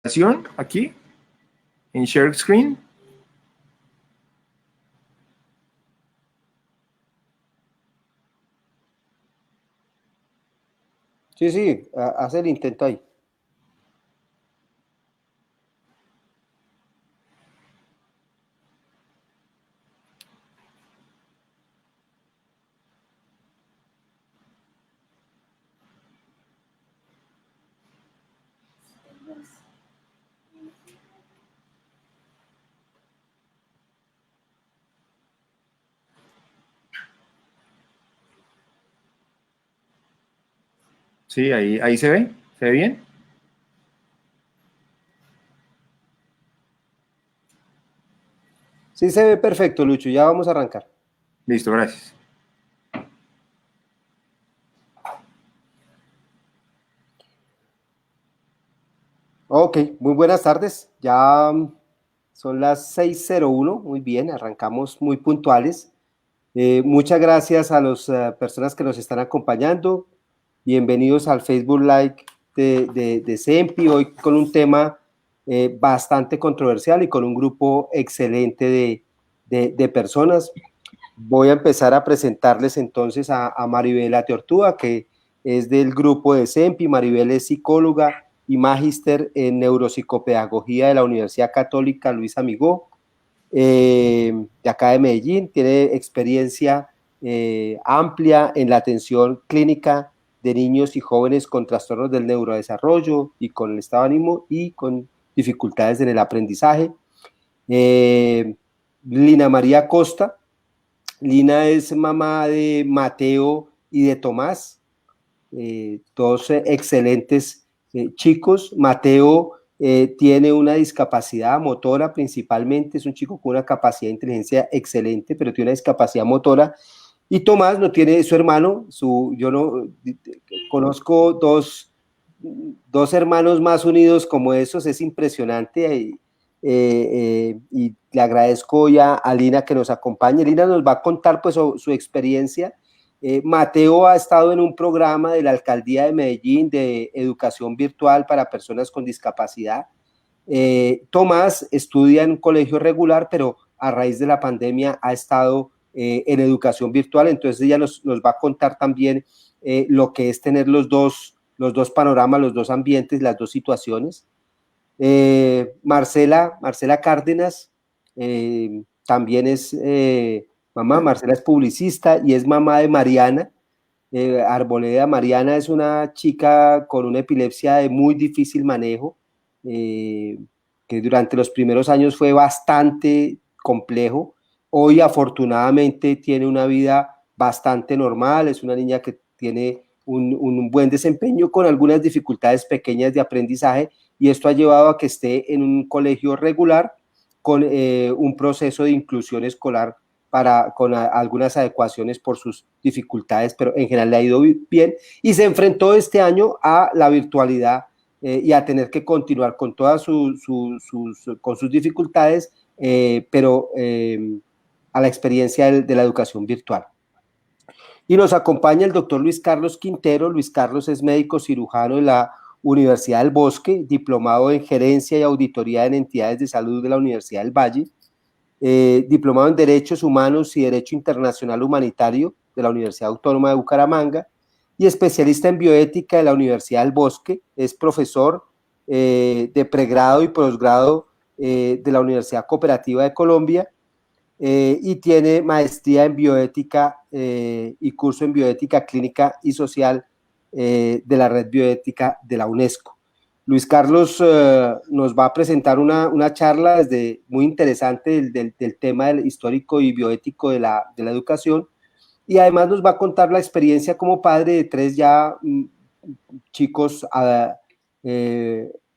Aquí en Share Screen. Sí, haz el intento ahí. Sí, ahí se ve bien. Sí se ve perfecto, Lucho, ya vamos a arrancar. Listo, gracias. Ok, muy buenas tardes. Ya son las 6:01, muy bien, arrancamos muy puntuales. Muchas gracias a las personas que nos están acompañando. Bienvenidos al Facebook Live de CEMPI, hoy con un tema bastante controversial y con un grupo excelente de personas. Voy a empezar a presentarles entonces a Maribel Ateortúa, que es del grupo de CEMPI. Maribel es psicóloga y magíster en neuropsicopedagogía de la Universidad Católica Luis Amigó, de acá de Medellín. Tiene experiencia amplia en la atención clínica de niños y jóvenes con trastornos del neurodesarrollo y con el estado de ánimo y con dificultades en el aprendizaje. Lina María Costa. Lina es mamá de Mateo y de Tomás, dos excelentes chicos. Mateo tiene una discapacidad motora principalmente, es un chico con una capacidad de inteligencia excelente, pero tiene una discapacidad motora. Y Tomás no tiene su hermano, yo no conozco dos hermanos más unidos como esos, es impresionante. Y le agradezco ya a Lina que nos acompañe. Lina nos va a contar pues su experiencia. Mateo ha estado en un programa de la Alcaldía de Medellín de educación virtual para personas con discapacidad. Tomás estudia en un colegio regular, pero a raíz de la pandemia ha estado en educación virtual, entonces ella nos va a contar también lo que es tener los dos panoramas, los dos ambientes, las dos situaciones. Marcela Cárdenas también es mamá. Marcela es publicista y es mamá de Mariana Arboleda. Mariana es una chica con una epilepsia de muy difícil manejo, que durante los primeros años fue bastante complejo. Hoy afortunadamente tiene una vida bastante normal, es una niña que tiene un buen desempeño con algunas dificultades pequeñas de aprendizaje, y esto ha llevado a que esté en un colegio regular con un proceso de inclusión escolar con algunas adecuaciones por sus dificultades, pero en general le ha ido bien, y se enfrentó este año a la virtualidad y a tener que continuar con todas con sus dificultades, pero a la experiencia de la educación virtual. Y nos acompaña el doctor Luis Carlos Quintero. Luis Carlos es médico cirujano de la Universidad del Bosque, diplomado en gerencia y auditoría en entidades de salud de la Universidad del Valle, diplomado en Derechos Humanos y Derecho Internacional Humanitario de la Universidad Autónoma de Bucaramanga, y especialista en bioética de la Universidad del Bosque. Es profesor de pregrado y posgrado de la Universidad Cooperativa de Colombia, y tiene maestría en bioética y curso en bioética clínica y social de la red bioética de la UNESCO. Luis Carlos nos va a presentar una charla muy interesante del tema histórico y bioético de la educación, y además nos va a contar la experiencia como padre de tres ya chicos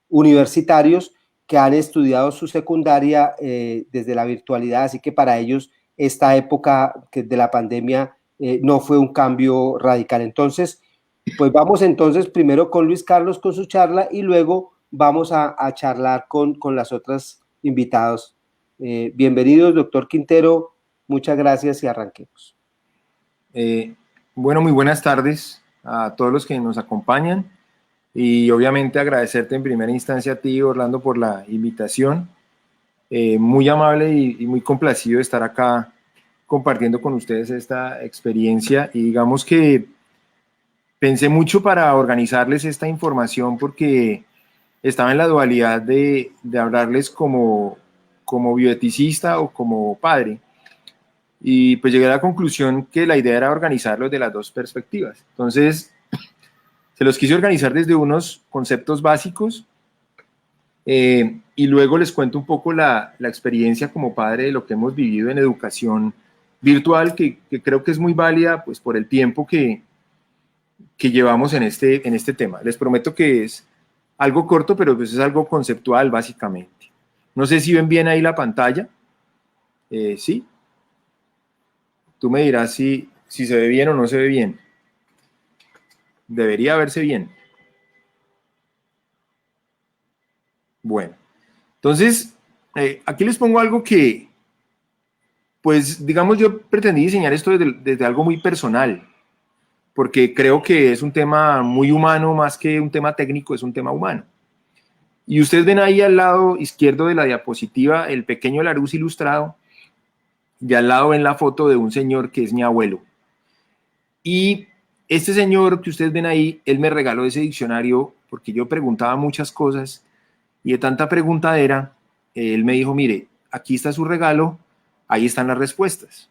universitarios que han estudiado su secundaria desde la virtualidad, así que para ellos esta época de la pandemia no fue un cambio radical. Entonces, pues vamos entonces primero con Luis Carlos con su charla, y luego vamos a charlar con las otras invitados. Bienvenidos, doctor Quintero, muchas gracias y arranquemos. Bueno, muy buenas tardes a todos los que nos acompañan. Y obviamente agradecerte en primera instancia a ti, Orlando, por la invitación. Muy amable y muy complacido de estar acá compartiendo con ustedes esta experiencia. Y digamos que pensé mucho para organizarles esta información porque estaba en la dualidad de hablarles como bioeticista o como padre. Y pues llegué a la conclusión que la idea era organizarlos de las dos perspectivas. Entonces, se los quise organizar desde unos conceptos básicos y luego les cuento un poco la experiencia como padre de lo que hemos vivido en educación virtual, que creo que es muy válida pues, por el tiempo que llevamos en este tema. Les prometo que es algo corto, pero pues es algo conceptual básicamente. No sé si ven bien ahí la pantalla. ¿Sí? Tú me dirás si se ve bien o no se ve bien. Debería verse bien. Bueno, entonces, aquí les pongo algo que, pues, digamos, yo pretendí diseñar esto desde algo muy personal, porque creo que es un tema muy humano, más que un tema técnico, es un tema humano. Y ustedes ven ahí al lado izquierdo de la diapositiva el pequeño Larousse ilustrado, y al lado ven la foto de un señor que es mi abuelo. Y este señor que ustedes ven ahí, él me regaló ese diccionario porque yo preguntaba muchas cosas y de tanta preguntadera, él me dijo, mire, aquí está su regalo, ahí están las respuestas.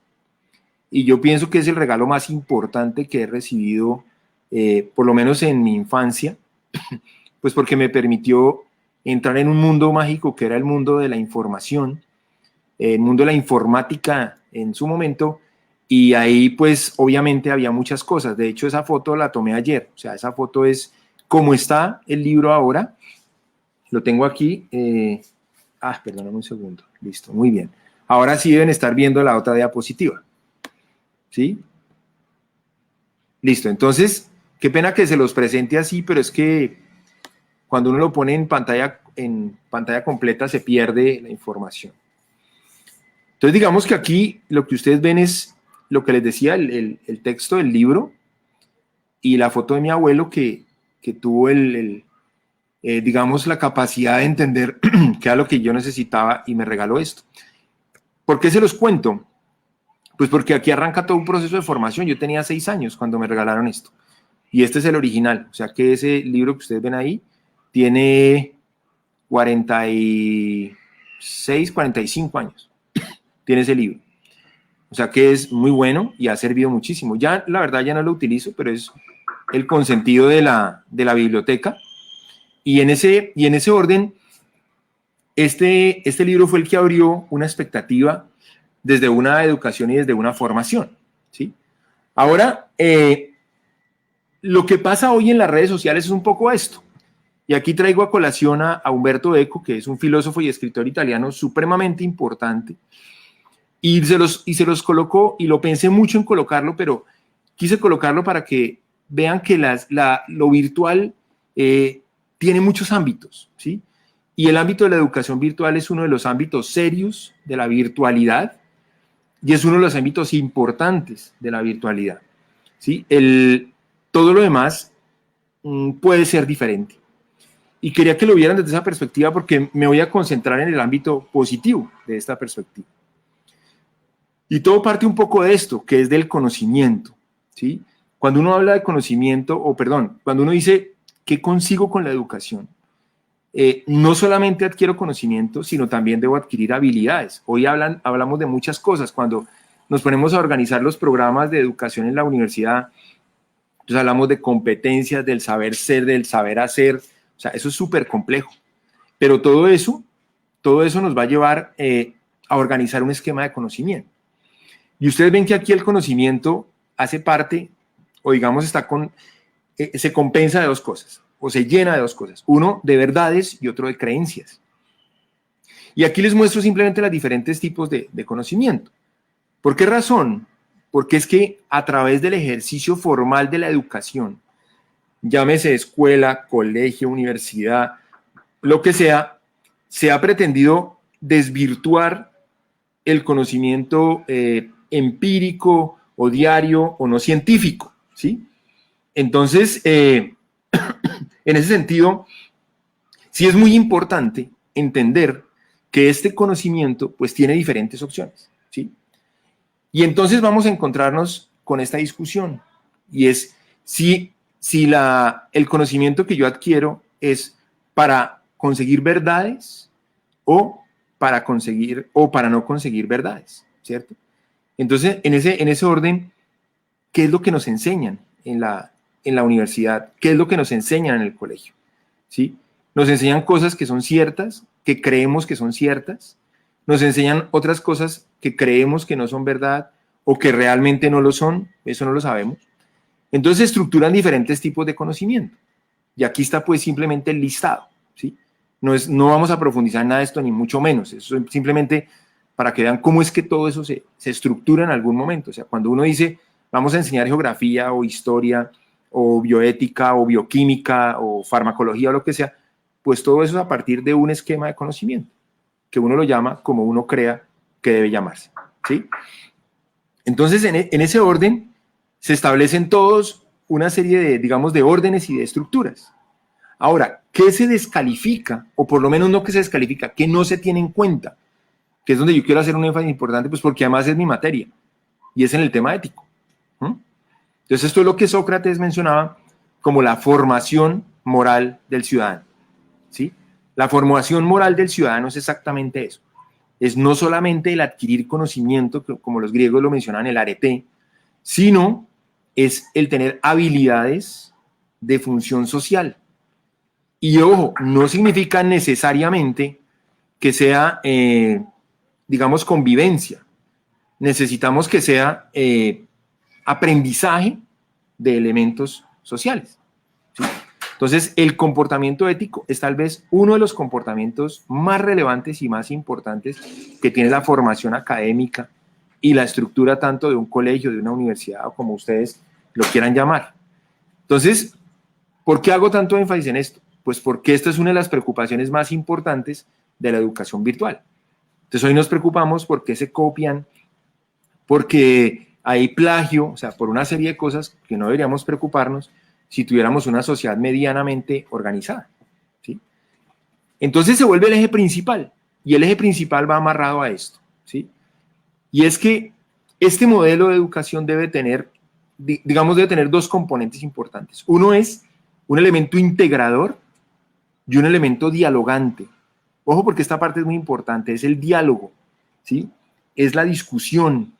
Y yo pienso que es el regalo más importante que he recibido, por lo menos en mi infancia, pues porque me permitió entrar en un mundo mágico que era el mundo de la información, el mundo de la informática en su momento, y ahí pues obviamente había muchas cosas. De hecho, esa foto la tomé ayer, o sea, esa foto es como está el libro ahora. Lo tengo aquí. Perdóname un segundo. Listo, muy bien. Ahora sí deben estar viendo la otra diapositiva. ¿Sí? Listo, entonces, qué pena que se los presente así, pero es que cuando uno lo pone en pantalla completa se pierde la información. Entonces, digamos que aquí lo que ustedes ven es lo que les decía, el texto del libro y la foto de mi abuelo que tuvo digamos, la capacidad de entender qué era lo que yo necesitaba y me regaló esto. ¿Por qué se los cuento? Pues porque aquí arranca todo un proceso de formación. Yo tenía 6 años cuando me regalaron esto. Y este es el original. O sea que ese libro que ustedes ven ahí tiene 46, 45 años. Tiene ese libro. O sea que es muy bueno y ha servido muchísimo. Ya, la verdad, ya no lo utilizo, pero es el consentido de la biblioteca. Y en ese orden, este libro fue el que abrió una expectativa desde una educación y desde una formación. ¿Sí? Ahora, lo que pasa hoy en las redes sociales es un poco esto. Y aquí traigo a colación a Umberto Eco, que es un filósofo y escritor italiano supremamente importante. Y se los colocó, y lo pensé mucho en colocarlo, pero quise colocarlo para que vean que lo virtual tiene muchos ámbitos, ¿sí? Y el ámbito de la educación virtual es uno de los ámbitos serios de la virtualidad y es uno de los ámbitos importantes de la virtualidad, ¿sí? Todo lo demás puede ser diferente. Y quería que lo vieran desde esa perspectiva porque me voy a concentrar en el ámbito positivo de esta perspectiva. Y todo parte un poco de esto, que es del conocimiento, ¿sí? Cuando uno habla de conocimiento, cuando uno dice, ¿qué consigo con la educación? No solamente adquiero conocimiento, sino también debo adquirir habilidades. Hoy hablamos de muchas cosas. Cuando nos ponemos a organizar los programas de educación en la universidad, entonces hablamos de competencias, del saber ser, del saber hacer. O sea, eso es súper complejo. Pero todo eso nos va a llevar a organizar un esquema de conocimiento. Y ustedes ven que aquí el conocimiento hace parte, o digamos, se compensa de dos cosas, o se llena de dos cosas. Uno de verdades y otro de creencias. Y aquí les muestro simplemente los diferentes tipos de conocimiento. ¿Por qué razón? Porque es que a través del ejercicio formal de la educación, llámese escuela, colegio, universidad, lo que sea, se ha pretendido desvirtuar el conocimiento empírico o diario o no científico, ¿sí? Entonces, en ese sentido, sí es muy importante entender que este conocimiento pues tiene diferentes opciones, ¿sí? Y entonces vamos a encontrarnos con esta discusión, y es si el conocimiento que yo adquiero es para conseguir verdades o para conseguir o para no conseguir verdades, ¿cierto? Entonces, en ese orden, ¿qué es lo que nos enseñan en la universidad? ¿Qué es lo que nos enseñan en el colegio? ¿Sí? Nos enseñan cosas que son ciertas, que creemos que son ciertas, nos enseñan otras cosas que creemos que no son verdad o que realmente no lo son, eso no lo sabemos. Entonces se estructuran diferentes tipos de conocimiento. Y aquí está pues simplemente el listado, ¿sí? No vamos a profundizar en nada de esto, ni mucho menos. Eso es simplemente para que vean cómo es que todo eso se estructura en algún momento. O sea, cuando uno dice, vamos a enseñar geografía o historia o bioética o bioquímica o farmacología o lo que sea, pues todo eso es a partir de un esquema de conocimiento, que uno lo llama como uno crea que debe llamarse, ¿sí? Entonces, en ese orden se establecen todos una serie de, digamos, de órdenes y de estructuras. Ahora, ¿qué se descalifica? O por lo menos no que se descalifica, ¿qué no se tiene en cuenta? Que es donde yo quiero hacer un énfasis importante, pues porque además es mi materia, y es en el tema ético. Entonces, esto es lo que Sócrates mencionaba como la formación moral del ciudadano, ¿sí? La formación moral del ciudadano es exactamente eso. Es no solamente el adquirir conocimiento, como los griegos lo mencionan, el arete, sino es el tener habilidades de función social. Y ojo, no significa necesariamente que sea, digamos, convivencia. Necesitamos que sea aprendizaje de elementos sociales, ¿sí? Entonces, el comportamiento ético es tal vez uno de los comportamientos más relevantes y más importantes que tiene la formación académica y la estructura tanto de un colegio, de una universidad o como ustedes lo quieran llamar. Entonces, ¿por qué hago tanto énfasis en esto? Pues porque esta es una de las preocupaciones más importantes de la educación virtual. Entonces, hoy nos preocupamos porque se copian, porque hay plagio, o sea, por una serie de cosas que no deberíamos preocuparnos si tuviéramos una sociedad medianamente organizada, ¿sí? Entonces se vuelve el eje principal, y el eje principal va amarrado a esto, ¿sí? Y es que este modelo de educación debe tener, digamos, debe tener dos componentes importantes. Uno es un elemento integrador y un elemento dialogante. Ojo, porque esta parte es muy importante, es el diálogo, ¿sí? Es la discusión,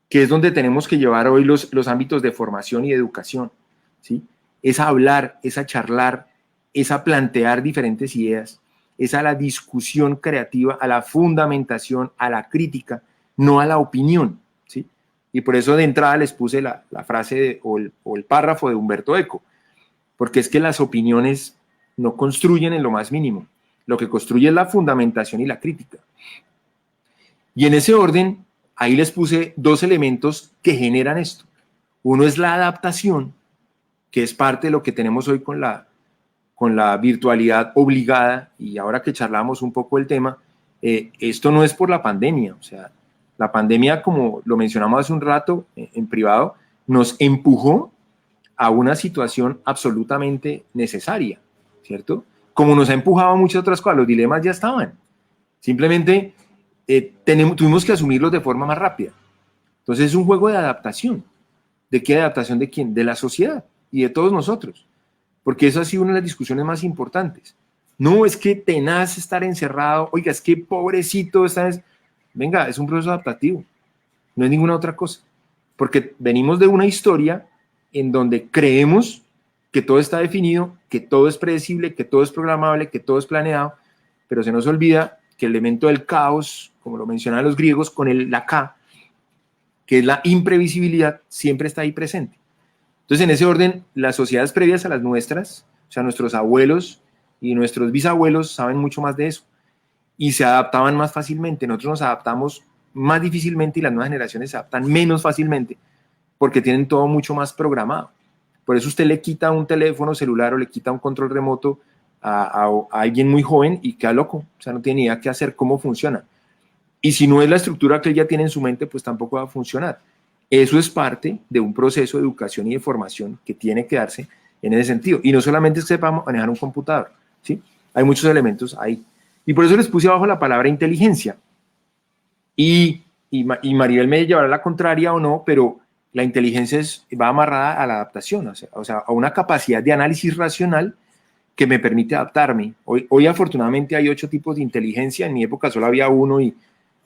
que es donde tenemos que llevar hoy los ámbitos de formación y de educación, ¿sí? Es a hablar, es a charlar, es a plantear diferentes ideas, es a la discusión creativa, a la fundamentación, a la crítica, no a la opinión, ¿sí? Y por eso de entrada les puse la frase o el párrafo de Humberto Eco, porque es que las opiniones no construyen en lo más mínimo, lo que construye es la fundamentación y la crítica. Y en ese orden, ahí les puse dos elementos que generan esto. Uno es la adaptación, que es parte de lo que tenemos hoy con la virtualidad obligada, y ahora que charlamos un poco el tema, esto no es por la pandemia, o sea, la pandemia, como lo mencionamos hace un rato en privado, nos empujó a una situación absolutamente necesaria, ¿cierto? Como nos ha empujado a muchas otras cosas, los dilemas ya estaban, simplemente tuvimos que asumirlos de forma más rápida. Entonces es un juego de adaptación. ¿De qué adaptación? ¿De quién? De la sociedad y de todos nosotros, porque eso ha sido una de las discusiones más importantes. No es que tenaz estar encerrado, oiga, es que pobrecito estar... Venga, es un proceso adaptativo, no es ninguna otra cosa, porque venimos de una historia en donde creemos que todo está definido, que todo es predecible, que todo es programable, que todo es planeado, pero se nos olvida que el elemento del caos, como lo mencionan los griegos, con la K, que es la imprevisibilidad, siempre está ahí presente. Entonces, en ese orden, las sociedades previas a las nuestras, o sea, nuestros abuelos y nuestros bisabuelos saben mucho más de eso y se adaptaban más fácilmente. Nosotros nos adaptamos más difícilmente y las nuevas generaciones se adaptan menos fácilmente porque tienen todo mucho más programado. Por eso usted le quita un teléfono celular o le quita un control remoto a alguien muy joven y queda loco, o sea, no tiene ni idea qué hacer, cómo funciona. Y si no es la estructura que él ya tiene en su mente, pues tampoco va a funcionar. Eso es parte de un proceso de educación y de formación que tiene que darse en ese sentido. Y no solamente es que sepa manejar un computador, ¿sí? Hay muchos elementos ahí. Y por eso les puse abajo la palabra inteligencia. Y Maribel me llevará la contraria o no, pero la inteligencia va amarrada a la adaptación, o sea, a una capacidad de análisis racional que me permite adaptarme. Hoy afortunadamente hay 8 tipos de inteligencia, en mi época solo había uno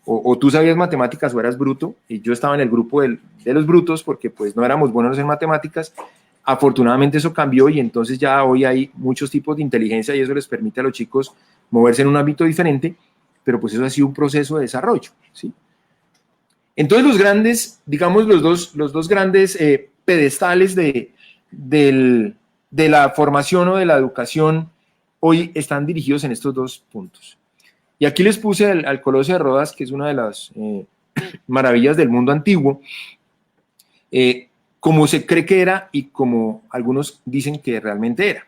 o tú sabías matemáticas o eras bruto, y yo estaba en el grupo de los brutos porque pues no éramos buenos en matemáticas. Afortunadamente eso cambió y entonces ya hoy hay muchos tipos de inteligencia y eso les permite a los chicos moverse en un ámbito diferente, pero pues eso ha sido un proceso de desarrollo, ¿sí? Entonces los grandes, digamos los dos grandes pedestales de la formación o de la educación hoy están dirigidos en estos 2 puntos. Y aquí les puse al Colosio de Rodas, que es una de las maravillas del mundo antiguo, como se cree que era y como algunos dicen que realmente era.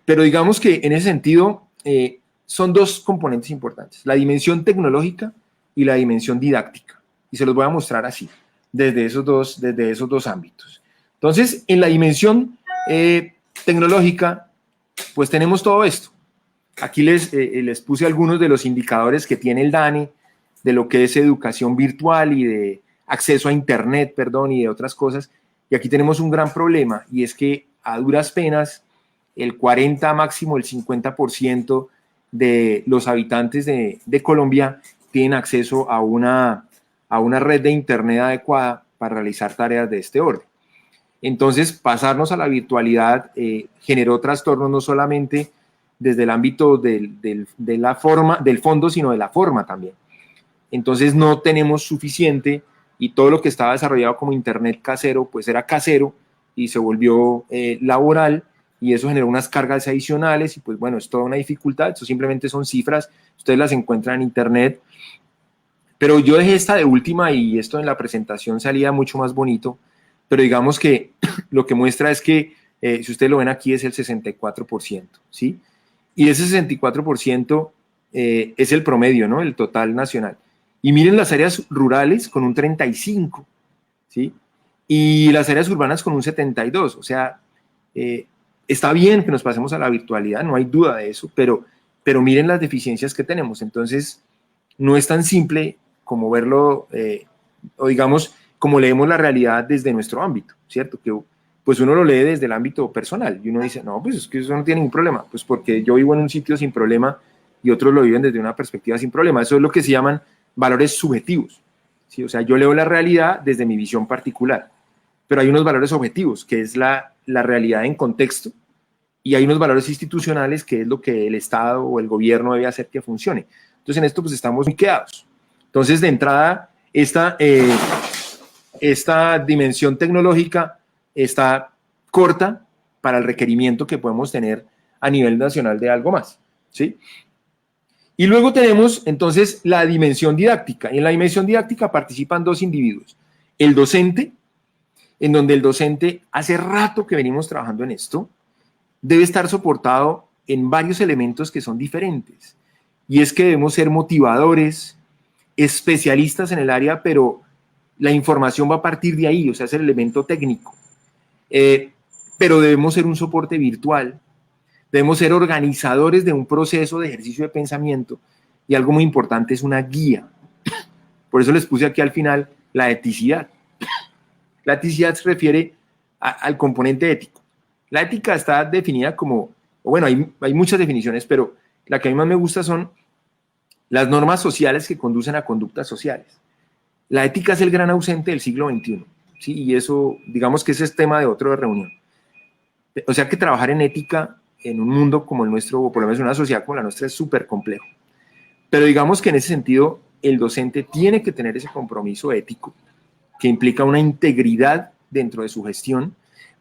Pero digamos que en ese sentido son 2 componentes importantes, la dimensión tecnológica y la dimensión didáctica. Y se los voy a mostrar así, desde esos dos ámbitos. Entonces, en la dimensión tecnológica, pues tenemos todo esto. Aquí les puse algunos de los indicadores que tiene el DANE, de lo que es educación virtual y de acceso a Internet, perdón, y de otras cosas. Y aquí tenemos un gran problema, y es que a duras penas el 40, máximo el 50% de los habitantes de Colombia tienen acceso a una red de Internet adecuada para realizar tareas de este orden. Entonces, pasarnos a la virtualidad generó trastornos no solamente desde el ámbito de la forma, del fondo, sino de la forma también. Entonces, no tenemos suficiente y todo lo que estaba desarrollado como Internet casero, pues era casero y se volvió laboral y eso generó unas cargas adicionales y pues bueno, es toda una dificultad. Eso simplemente son cifras, ustedes las encuentran en Internet. Pero yo dejé esta de última y esto en la presentación salía mucho más bonito, pero digamos que lo que muestra es que, si ustedes lo ven aquí, es el 64%, ¿sí? Y ese 64% es el promedio, ¿no? El total nacional. Y miren las áreas rurales con un 35%, ¿sí? Y las áreas urbanas con un 72%. O sea, está bien que nos pasemos a la virtualidad, no hay duda de eso, pero miren las deficiencias que tenemos. Entonces, no es tan simple como verlo, o digamos, como leemos la realidad desde nuestro ámbito, ¿cierto? Que pues uno lo lee desde el ámbito personal y uno dice, no, pues es que eso no tiene ningún problema, pues porque yo vivo en un sitio sin problema y otros lo viven desde una perspectiva sin problema. Eso es lo que se llaman valores subjetivos, ¿sí? O sea, yo leo la realidad desde mi visión particular, pero hay unos valores objetivos, que es la realidad en contexto, y hay unos valores institucionales, que es lo que el Estado o el gobierno debe hacer que funcione. Entonces, en esto pues estamos muy quedados. Entonces, de entrada, esta dimensión tecnológica está corta para el requerimiento que podemos tener a nivel nacional de algo más, ¿sí? Y luego tenemos, entonces, la dimensión didáctica. Y en la dimensión didáctica participan 2 individuos. El docente, en donde el docente, hace rato que venimos trabajando en esto, debe estar soportado en varios elementos que son diferentes. Y es que debemos ser motivadores, especialistas en el área, pero la información va a partir de ahí, o sea, es el elemento técnico. Pero debemos ser un soporte virtual, debemos ser organizadores de un proceso de ejercicio de pensamiento y algo muy importante es una guía. Por eso les puse aquí al final la eticidad. La eticidad se refiere al componente ético. La ética está definida como, bueno, hay muchas definiciones, pero la que a mí más me gusta son las normas sociales que conducen a conductas sociales. La ética es el gran ausente del siglo XXI, ¿sí? Y eso, digamos que ese es tema de otra reunión. O sea que trabajar en ética en un mundo como el nuestro, o por lo menos en una sociedad como la nuestra, es súper complejo. Pero digamos que en ese sentido, el docente tiene que tener ese compromiso ético que implica una integridad dentro de su gestión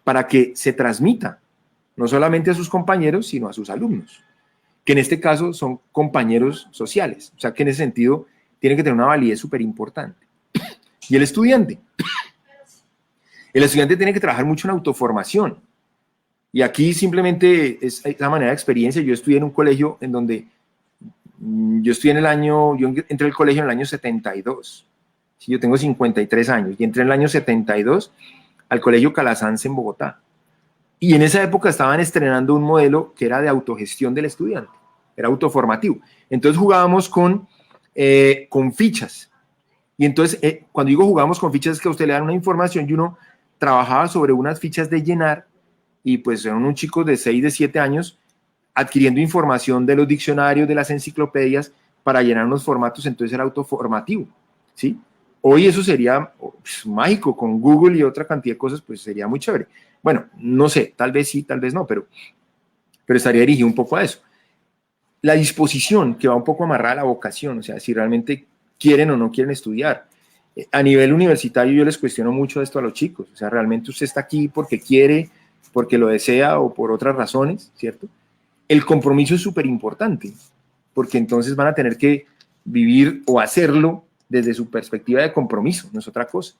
para que se transmita no solamente a sus compañeros, sino a sus alumnos, que en este caso son compañeros sociales. O sea que en ese sentido tiene que tener una validez súper importante. Y el estudiante tiene que trabajar mucho en autoformación. Y aquí simplemente es la manera de experiencia. Yo estudié en un colegio en donde yo entré al colegio en el año 72. Sí, yo tengo 53 años y entré en el año 72 al colegio Calasanz en Bogotá. Y en esa época estaban estrenando un modelo que era de autogestión del estudiante, era autoformativo. Entonces jugábamos con fichas. Y entonces, cuando digo jugábamos con fichas, es que a usted le dan una información y uno trabajaba sobre unas fichas de llenar, y pues eran un chico de 6, de 7 años, adquiriendo información de los diccionarios, de las enciclopedias, para llenar unos formatos, entonces era autoformativo, ¿sí? Hoy eso sería pues, mágico, con Google y otra cantidad de cosas, pues sería muy chévere. Bueno, no sé, tal vez sí, tal vez no, pero estaría dirigido un poco a eso. La disposición, que va un poco amarrada a la vocación, o sea, si realmente quieren o no quieren estudiar. A nivel universitario yo les cuestiono mucho esto a los chicos, o sea, realmente usted está aquí porque quiere, porque lo desea o por otras razones, ¿cierto? El compromiso es súper importante, porque entonces van a tener que vivir o hacerlo desde su perspectiva de compromiso, no es otra cosa.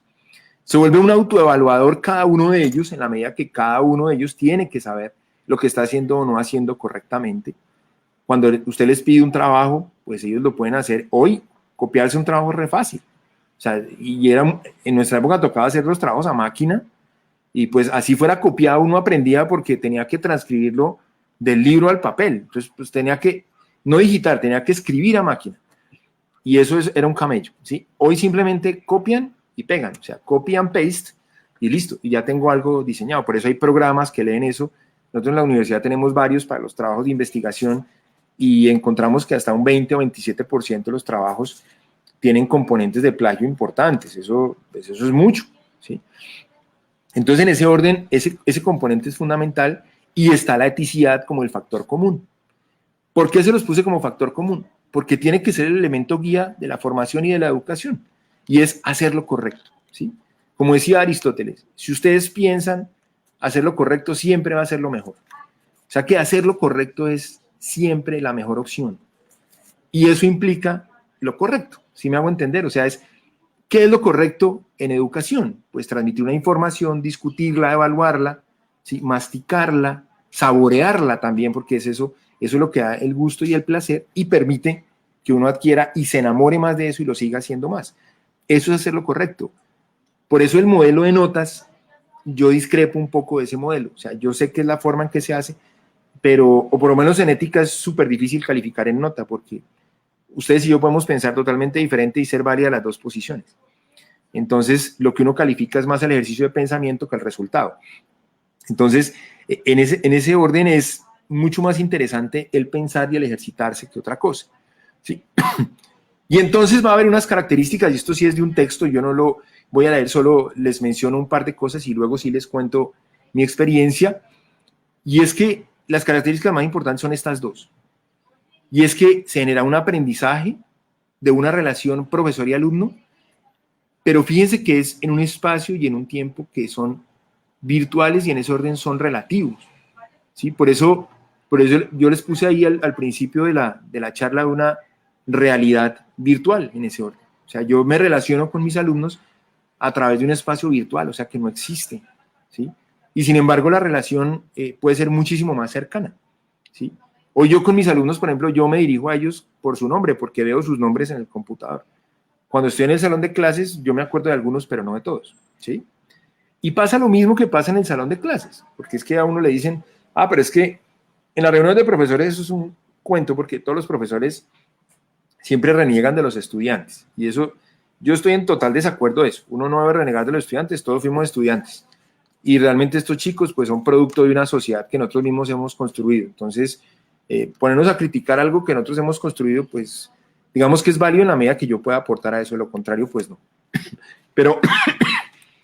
Se vuelve un autoevaluador cada uno de ellos en la medida que cada uno de ellos tiene que saber lo que está haciendo o no haciendo correctamente. Cuando usted les pide un trabajo, pues ellos lo pueden hacer. Hoy, copiarse un trabajo es re fácil. O sea, en nuestra época tocaba hacer los trabajos a máquina, y pues así fuera copiado uno aprendía porque tenía que transcribirlo del libro al papel. Entonces, pues tenía que, no digitar, tenía que escribir a máquina. Y eso era un camello, ¿sí? Hoy simplemente copian y pegan, o sea, copy and paste y listo, y ya tengo algo diseñado. Por eso hay programas que leen eso. Nosotros en la universidad tenemos varios para los trabajos de investigación y encontramos que hasta un 20 o 27% de los trabajos tienen componentes de plagio importantes. Eso es mucho, ¿sí? Entonces, en ese orden, ese componente es fundamental, y está la eticidad como el factor común. ¿Por qué se los puse como factor común? Porque tiene que ser el elemento guía de la formación y de la educación, y es hacer lo correcto, ¿sí? Como decía Aristóteles, si ustedes piensan hacer lo correcto, siempre va a ser lo mejor. O sea que hacer lo correcto es siempre la mejor opción. Y eso implica lo correcto, ¿sí me hago entender? O sea, ¿qué es lo correcto en educación? Pues transmitir una información, discutirla, evaluarla, ¿sí? Masticarla, saborearla también, porque eso es lo que da el gusto y el placer y permite que uno adquiera y se enamore más de eso y lo siga haciendo más. Eso es hacer lo correcto. Por eso el modelo de notas, yo discrepo un poco de ese modelo. O sea, yo sé que es la forma en que se hace, pero, o por lo menos en ética es súper difícil calificar en nota, porque ustedes y yo podemos pensar totalmente diferente y ser válidas las dos posiciones. Entonces, lo que uno califica es más el ejercicio de pensamiento que el resultado. Entonces, en ese orden es mucho más interesante el pensar y el ejercitarse que otra cosa, ¿sí? Y entonces va a haber unas características, y esto sí es de un texto, yo no lo voy a leer, solo les menciono un par de cosas y luego sí les cuento mi experiencia, y es que las características más importantes son estas dos. Y es que se genera un aprendizaje de una relación profesor y alumno, pero fíjense que es en un espacio y en un tiempo que son virtuales y en ese orden son relativos, ¿sí? Por eso yo les puse ahí al principio de la charla una realidad virtual en ese orden. O sea, yo me relaciono con mis alumnos a través de un espacio virtual, o sea, que no existe, ¿sí? Y sin embargo, la relación puede ser muchísimo más cercana, ¿sí? Hoy yo con mis alumnos, por ejemplo, yo me dirijo a ellos por su nombre, porque veo sus nombres en el computador. Cuando estoy en el salón de clases, yo me acuerdo de algunos, pero no de todos, ¿sí? Y pasa lo mismo que pasa en el salón de clases, porque es que a uno le dicen, pero es que en las reuniones de profesores eso es un cuento, porque todos los profesores siempre reniegan de los estudiantes, y eso, yo estoy en total desacuerdo de eso. Uno no debe renegar de los estudiantes, todos fuimos estudiantes, y realmente estos chicos pues son producto de una sociedad que nosotros mismos hemos construido. Entonces, ponernos a criticar algo que nosotros hemos construido, pues digamos que es válido en la medida que yo pueda aportar a eso, de lo contrario, pues no. Pero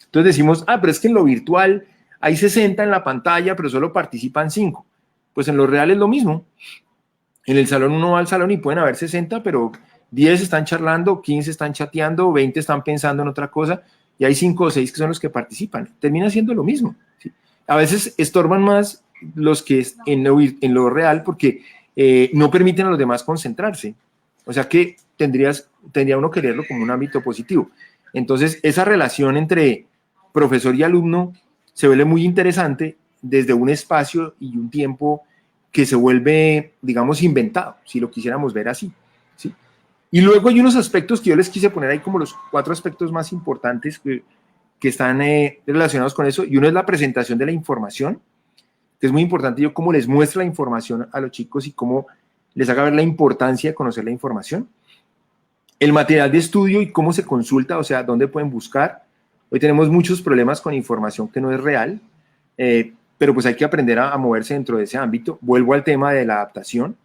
entonces decimos, pero es que en lo virtual hay 60 en la pantalla, pero solo participan 5. Pues en lo real es lo mismo. En el salón uno va al salón y pueden haber 60, pero 10 están charlando, 15 están chateando, 20 están pensando en otra cosa, y hay 5 o 6 que son los que participan. Termina siendo lo mismo, ¿sí? A veces estorban más los que en lo real, porque no permiten a los demás concentrarse. O sea que tendría uno que leerlo como un ámbito positivo. Entonces, esa relación entre profesor y alumno se vuelve muy interesante desde un espacio y un tiempo que se vuelve, digamos, inventado, si lo quisiéramos ver así, ¿sí? Y luego hay unos aspectos que yo les quise poner ahí como los 4 aspectos más importantes que están relacionados con eso, y uno es la presentación de la información, que es muy importante yo cómo les muestro la información a los chicos y cómo les haga ver la importancia de conocer la información. El material de estudio y cómo se consulta, o sea, dónde pueden buscar. Hoy tenemos muchos problemas con información que no es real, pero pues hay que aprender a moverse dentro de ese ámbito. Vuelvo al tema de la adaptación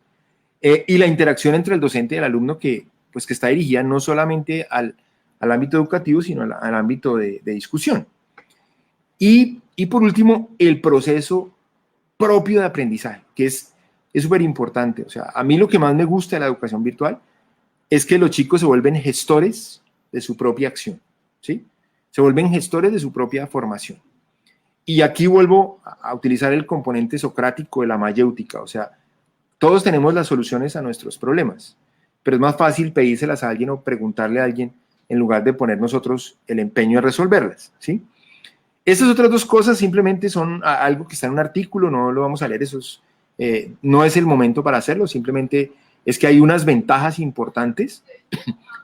y la interacción entre el docente y el alumno que está dirigida no solamente al ámbito educativo, sino al ámbito de discusión. Y por último, el proceso propio de aprendizaje, que es súper importante. O sea, a mí lo que más me gusta de la educación virtual es que los chicos se vuelven gestores de su propia acción, ¿sí? Se vuelven gestores de su propia formación. Y aquí vuelvo a utilizar el componente socrático de la mayéutica, o sea, todos tenemos las soluciones a nuestros problemas, pero es más fácil pedírselas a alguien o preguntarle a alguien en lugar de poner nosotros el empeño en resolverlas, ¿sí? Estas otras dos cosas simplemente son algo que está en un artículo, no lo vamos a leer, no es el momento para hacerlo, simplemente es que hay unas ventajas importantes,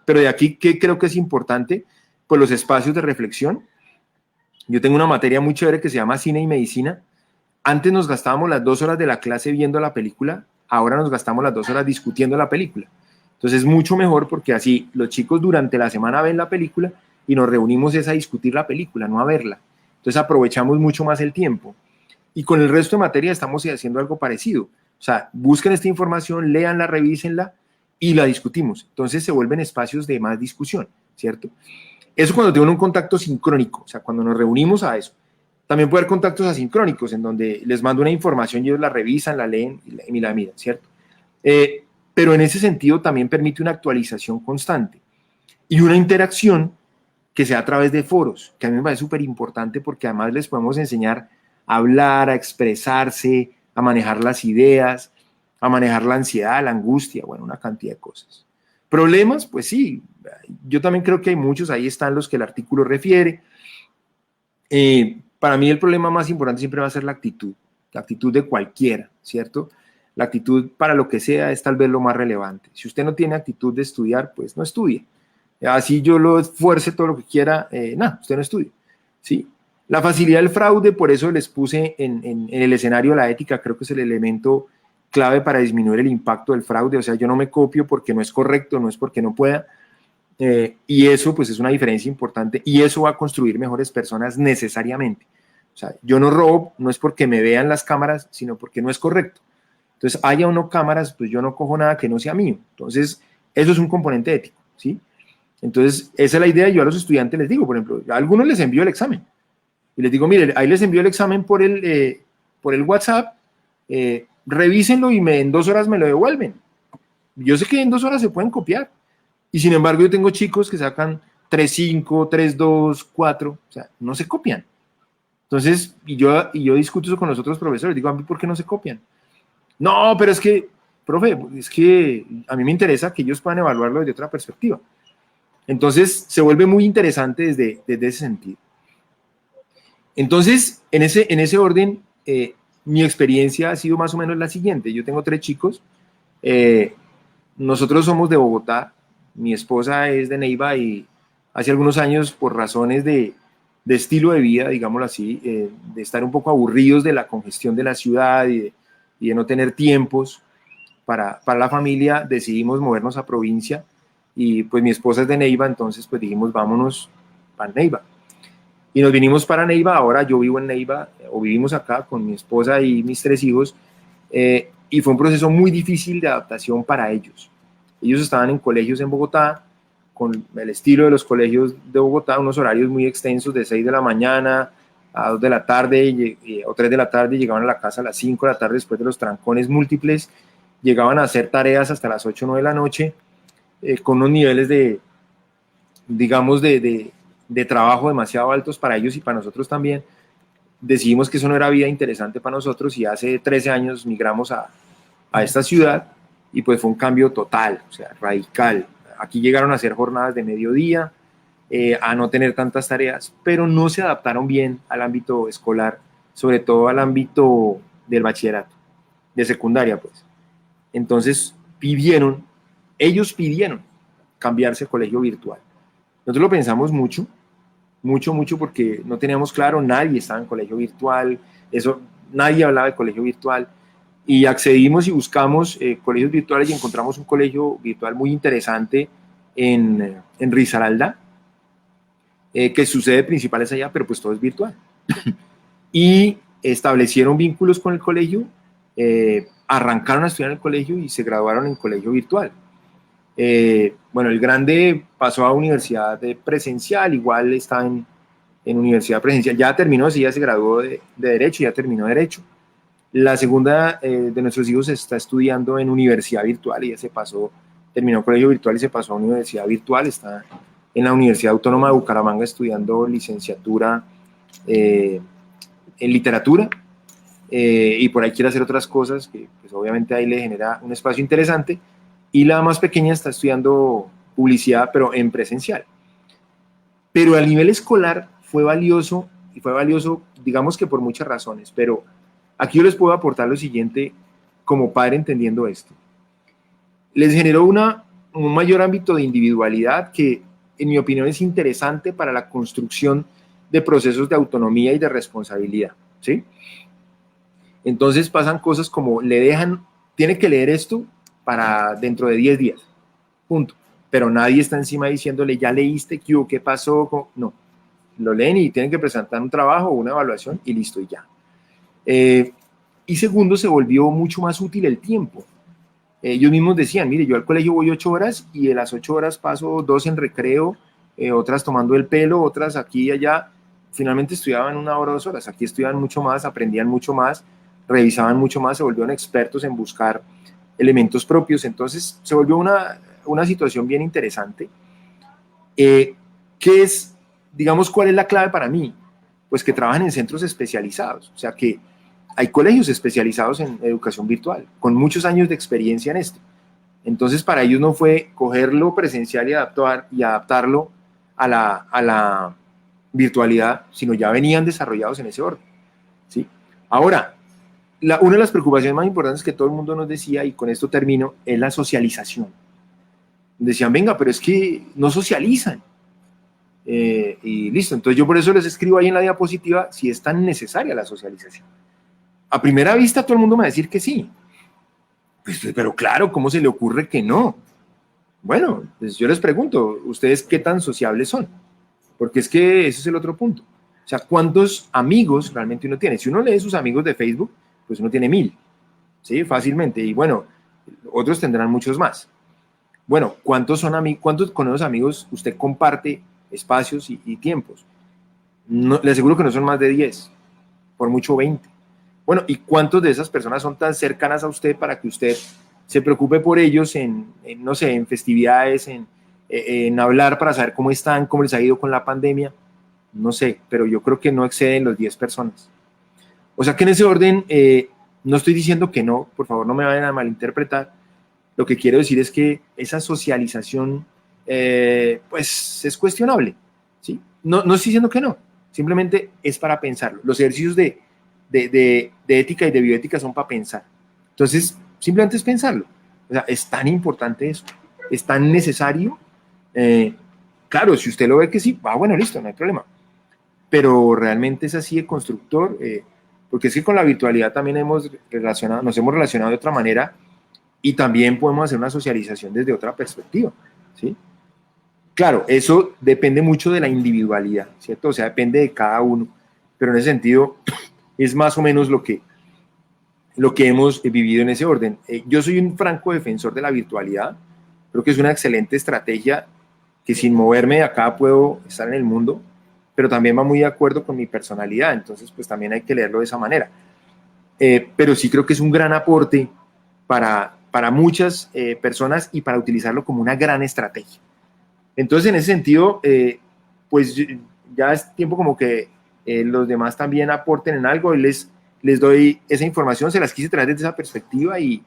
pero de aquí, ¿qué creo que es importante? Pues los espacios de reflexión. Yo tengo una materia muy chévere que se llama Cine y Medicina. Antes nos gastábamos las 2 horas de la clase viendo la película, ahora nos gastamos las 2 horas discutiendo la película. Entonces es mucho mejor porque así los chicos durante la semana ven la película y nos reunimos es a discutir la película, no a verla. Entonces aprovechamos mucho más el tiempo. Y con el resto de materia estamos haciendo algo parecido. O sea, busquen esta información, léanla, revísenla y la discutimos. Entonces se vuelven espacios de más discusión, ¿cierto? Eso cuando tengo un contacto sincrónico, o sea, cuando nos reunimos a eso. También puede haber contactos asincrónicos, en donde les mando una información y ellos la revisan, la leen y la miran, ¿cierto? Pero en ese sentido también permite una actualización constante y una interacción que sea a través de foros, que a mí me parece súper importante porque además les podemos enseñar a hablar, a expresarse, a manejar las ideas, a manejar la ansiedad, la angustia, bueno, una cantidad de cosas. Problemas, pues sí, yo también creo que hay muchos, ahí están los que el artículo refiere. Para mí el problema más importante siempre va a ser la actitud de cualquiera, ¿cierto? La actitud para lo que sea es tal vez lo más relevante. Si usted no tiene actitud de estudiar, pues no estudie. Así yo lo esfuerce todo lo que quiera, nada, usted no estudia, ¿sí? La facilidad del fraude, por eso les puse en el escenario de la ética, creo que es el elemento clave para disminuir el impacto del fraude. O sea, yo no me copio porque no es correcto, no es porque no pueda, y eso pues es una diferencia importante y eso va a construir mejores personas necesariamente. O sea, yo no robo, no es porque me vean las cámaras, sino porque no es correcto. Entonces, haya o no cámaras, pues yo no cojo nada que no sea mío. Entonces, eso es un componente ético, ¿sí? Entonces, esa es la idea. Yo a los estudiantes les digo, por ejemplo, a algunos les envío el examen y les digo, mire, ahí les envío el examen por el WhatsApp, revísenlo y en 2 horas me lo devuelven. Yo sé que en 2 horas se pueden copiar y sin embargo yo tengo chicos que sacan 3.5, 3.2, 4, o sea, no se copian. Entonces, y yo discuto eso con los otros profesores, digo, ¿a mí por qué no se copian? No, pero es que, profe, es que a mí me interesa que ellos puedan evaluarlo desde otra perspectiva. Entonces, se vuelve muy interesante desde ese sentido. Entonces, en ese orden, mi experiencia ha sido más o menos la siguiente. Yo tengo 3 chicos, nosotros somos de Bogotá, mi esposa es de Neiva y hace algunos años por razones de estilo de vida, digámoslo así, de estar un poco aburridos de la congestión de la ciudad y de no tener tiempos para la familia, decidimos movernos a provincia y pues mi esposa es de Neiva, entonces pues dijimos vámonos para Neiva. Y nos vinimos para Neiva, ahora yo vivo en Neiva, o vivimos acá con mi esposa y mis 3 hijos, y fue un proceso muy difícil de adaptación para ellos. Ellos estaban en colegios en Bogotá, con el estilo de los colegios de Bogotá, unos horarios muy extensos de 6 de la mañana a 2 de la tarde o 3 de la tarde, llegaban a la casa a las 5 de la tarde después de los trancones múltiples, llegaban a hacer tareas hasta las 8 o 9 de la noche, con unos niveles digamos, de trabajo demasiado altos para ellos y para nosotros también. Decidimos que eso no era vida interesante para nosotros y hace 13 años migramos a esta ciudad y pues fue un cambio total, o sea, radical. Aquí llegaron a hacer jornadas de mediodía, a no tener tantas tareas, pero no se adaptaron bien al ámbito escolar, sobre todo al ámbito del bachillerato, de secundaria pues. Entonces ellos pidieron cambiarse a colegio virtual. Nosotros lo pensamos mucho porque no teníamos claro, nadie estaba en colegio virtual, eso nadie hablaba de colegio virtual, y accedimos y buscamos colegios virtuales y encontramos un colegio virtual muy interesante en Risaralda, que su sede principal es allá, pero pues todo es virtual. Y establecieron vínculos con el colegio, arrancaron a estudiar en el colegio y se graduaron en colegio virtual. Bueno, el grande pasó a universidad presencial, igual está en universidad presencial, ya terminó, sí, ya se graduó de Derecho, ya terminó Derecho. La segunda de nuestros hijos está estudiando en universidad virtual y ya se pasó, terminó colegio virtual y se pasó a universidad virtual, está en la Universidad Autónoma de Bucaramanga estudiando licenciatura en literatura, y por ahí quiere hacer otras cosas que pues obviamente ahí le genera un espacio interesante, y la más pequeña está estudiando publicidad pero en presencial. Pero a nivel escolar fue valioso, y fue valioso digamos que por muchas razones, pero aquí yo les puedo aportar lo siguiente como padre entendiendo esto. Les generó un mayor ámbito de individualidad que en mi opinión es interesante para la construcción de procesos de autonomía y de responsabilidad, ¿sí? Entonces pasan cosas como le dejan, tiene que leer esto para dentro de 10 días, punto. Pero nadie está encima diciéndole, ya leíste, ¿qué pasó? No, lo leen y tienen que presentar un trabajo o una evaluación y listo, y ya. Y segundo, se volvió mucho más útil el tiempo. Ellos mismos decían, mire, yo al colegio voy 8 horas y de las 8 horas paso 2 en recreo, otras tomando el pelo, otras aquí y allá. Finalmente estudiaban 1 hora o 2 horas. Aquí estudiaban mucho más, aprendían mucho más, revisaban mucho más, se volvieron expertos en buscar elementos propios. Entonces se volvió una situación bien interesante. ¿Qué es, digamos, cuál es la clave para mí? Pues que trabajan en centros especializados. O sea que hay colegios especializados en educación virtual, con muchos años de experiencia en esto. Entonces, para ellos no fue cogerlo presencial y adaptarlo a la virtualidad, sino ya venían desarrollados en ese orden, ¿sí? Ahora, una de las preocupaciones más importantes que todo el mundo nos decía, y con esto termino, es la socialización. Decían, venga, pero es que no socializan. Y listo, entonces yo por eso les escribo ahí en la diapositiva si es tan necesaria la socialización. A primera vista todo el mundo me va a decir que sí. Pues, pero claro, ¿cómo se le ocurre que no? Bueno, pues yo les pregunto, ¿ustedes qué tan sociables son? Porque es que ese es el otro punto. O sea, ¿cuántos amigos realmente uno tiene? Si uno lee sus amigos de Facebook, pues uno tiene 1000, ¿sí? Fácilmente. Y bueno, otros tendrán muchos más. Bueno, ¿cuántos con esos amigos usted comparte espacios y tiempos? No, le aseguro que no son más de 10, por mucho 20. Bueno, ¿y cuántos de esas personas son tan cercanas a usted para que usted se preocupe por ellos no sé, en festividades, en hablar para saber cómo están, cómo les ha ido con la pandemia? No sé, pero yo creo que no exceden los 10 personas. O sea que en ese orden, no estoy diciendo que no, por favor no me vayan a malinterpretar. Lo que quiero decir es que esa socialización, pues es cuestionable, ¿sí? No estoy diciendo que no, simplemente es para pensarlo. Los ejercicios de ética y de bioética son para pensar. Entonces, simplemente es pensarlo. O sea, es tan importante eso, es tan necesario. Claro, si usted lo ve que sí, bueno, listo, no hay problema. Pero realmente es así de constructor, porque es que con la virtualidad también nos hemos relacionado de otra manera y también podemos hacer una socialización desde otra perspectiva, ¿sí? Claro, eso depende mucho de la individualidad, ¿cierto? O sea, depende de cada uno, pero en ese sentido es más o menos lo que hemos vivido en ese orden. Yo soy un franco defensor de la virtualidad, creo que es una excelente estrategia que sin moverme de acá puedo estar en el mundo, pero también va muy de acuerdo con mi personalidad, entonces pues también hay que leerlo de esa manera. Pero sí creo que es un gran aporte para muchas personas y para utilizarlo como una gran estrategia. Entonces, en ese sentido, pues ya es tiempo como que los demás también aporten en algo y les doy esa información, se las quise traer desde esa perspectiva y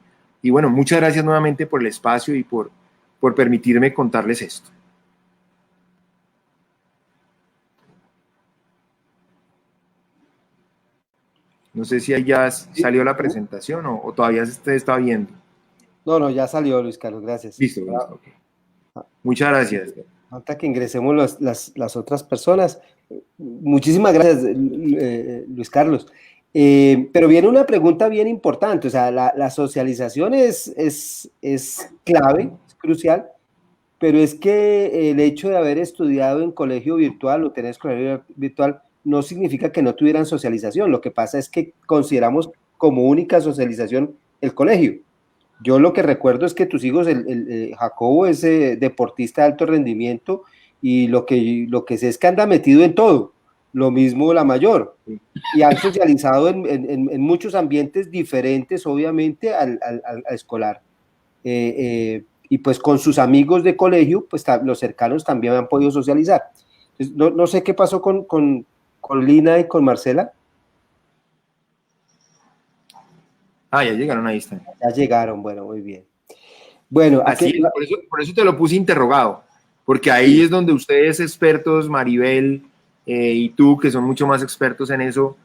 bueno, muchas gracias nuevamente por el espacio y por permitirme contarles esto. No sé si ahí ya salió la presentación o todavía se está viendo. No, ya salió, Luis Carlos, gracias. Listo, okay. Muchas gracias. Hasta que ingresemos las otras personas. Muchísimas gracias, Luis Carlos. Pero viene una pregunta bien importante, o sea, la socialización es clave, es crucial, pero es que el hecho de haber estudiado en colegio virtual o tener colegio virtual no significa que no tuvieran socialización. Lo que pasa es que consideramos como única socialización el colegio. Yo lo que recuerdo es que tus hijos, Jacobo es deportista de alto rendimiento y lo que sé es que anda metido en todo. Lo mismo la mayor. Y han socializado en muchos ambientes diferentes, obviamente, al escolar. Y pues con sus amigos de colegio, pues los cercanos también han podido socializar. Entonces, no sé qué pasó con Lina y con Marcela. Ah, ya llegaron, ahí están. Ya llegaron, bueno, muy bien. Bueno, Así es, por eso te lo puse interrogado, porque ahí es donde ustedes expertos, Maribel y tú, que son mucho más expertos en eso,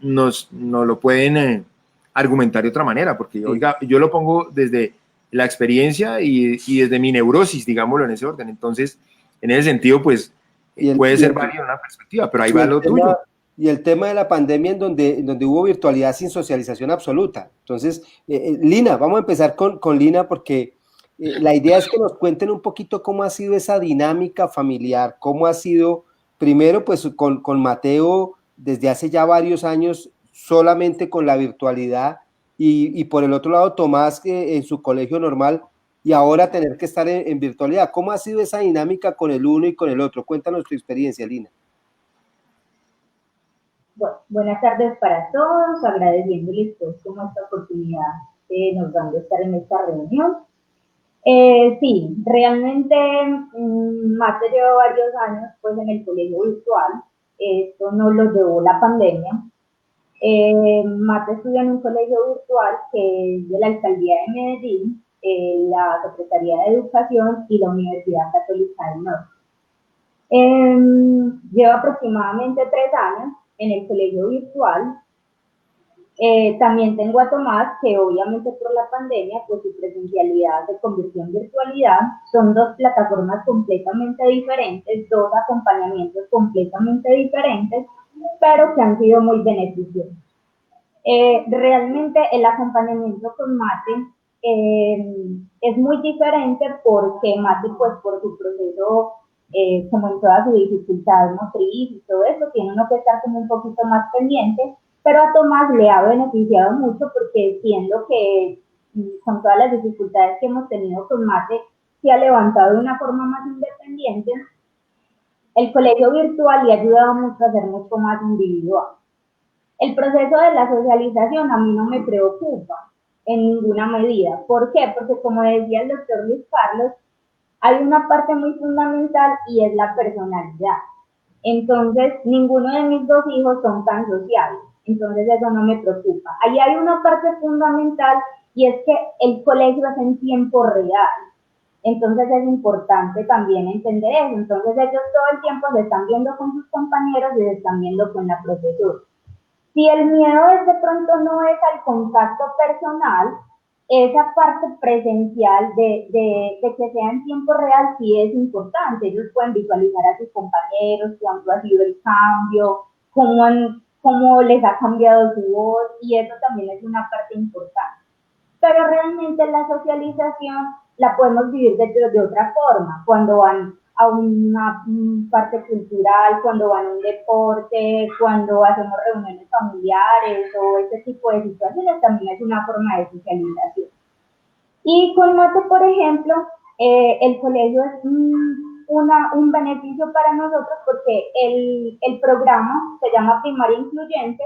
nos lo pueden argumentar de otra manera, porque sí. oiga, yo lo pongo desde la experiencia y desde mi neurosis, digámoslo en ese orden. Entonces, en ese sentido, pues Y el, puede y ser el, válida una perspectiva, pero ahí y va el lo tema, tuyo. y el tema de la pandemia en donde hubo virtualidad sin socialización absoluta. Entonces, Lina, vamos a empezar con Lina porque la idea es que nos cuenten un poquito cómo ha sido esa dinámica familiar, cómo ha sido, primero pues con Mateo desde hace ya varios años solamente con la virtualidad y por el otro lado Tomás en su colegio normal y ahora tener que estar en virtualidad. ¿Cómo ha sido esa dinámica con el uno y con el otro? Cuéntanos tu experiencia, Lina. Bueno, buenas tardes para todos, agradeciéndoles pues como esta oportunidad que nos dan de estar en esta reunión. Sí, realmente Mate lleva varios años pues en el colegio virtual, esto no lo llevó la pandemia. Mate estudia en un colegio virtual que es de la Alcaldía de Medellín, la Secretaría de Educación y la Universidad Católica del Norte. Lleva aproximadamente 3 años en el colegio virtual. También tengo a Tomás, que obviamente por la pandemia, pues su presencialidad se convirtió en virtualidad. Son dos plataformas completamente diferentes, dos acompañamientos completamente diferentes, pero que han sido muy beneficiosos. Realmente el acompañamiento con Mate es muy diferente porque Mate, pues por su proceso, como en toda su dificultad motriz y todo eso, tiene uno que estar como un poquito más pendiente, pero a Tomás le ha beneficiado mucho porque siendo que con todas las dificultades que hemos tenido con Mate, se ha levantado de una forma más independiente, el colegio virtual le ha ayudado mucho a ser mucho más individual. El proceso de la socialización a mí no me preocupa en ninguna medida. ¿Por qué? Porque como decía el doctor Luis Carlos, hay una parte muy fundamental y es la personalidad. Entonces, ninguno de mis dos hijos son tan sociables. Entonces, eso no me preocupa. Ahí hay una parte fundamental y es que el colegio es en tiempo real. Entonces, es importante también entender eso. Entonces, ellos todo el tiempo se están viendo con sus compañeros y se están viendo con la profesora. Si el miedo es de pronto no es al contacto personal, esa parte presencial de que sea en tiempo real sí es importante. Ellos pueden visualizar a sus compañeros, cuánto ha sido el cambio, cómo les ha cambiado su voz, y eso también es una parte importante. Pero realmente la socialización la podemos vivir de otra forma, cuando van a una parte cultural, cuando van a un deporte, cuando hacemos reuniones familiares o ese tipo de situaciones, también es una forma de socialización. Y con Mate, por ejemplo, el colegio es un beneficio para nosotros porque el programa se llama Primaria Incluyente,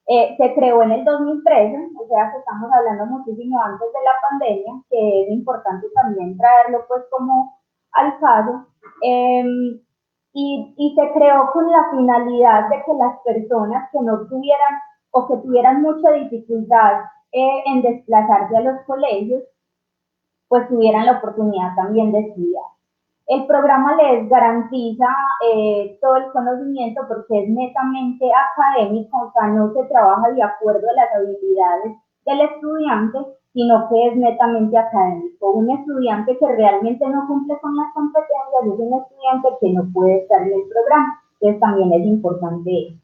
se creó en el 2013, o sea que estamos hablando muchísimo antes de la pandemia, que es importante también traerlo pues como al caso, y se creó con la finalidad de que las personas que no tuvieran o que tuvieran mucha dificultad en desplazarse a los colegios, pues tuvieran la oportunidad también de estudiar. El programa les garantiza todo el conocimiento porque es netamente académico, o sea, no se trabaja de acuerdo a las habilidades del estudiante, sino que es netamente académico. Un estudiante que realmente no cumple con las competencias es un estudiante que no puede estar en el programa, entonces también es importante eso.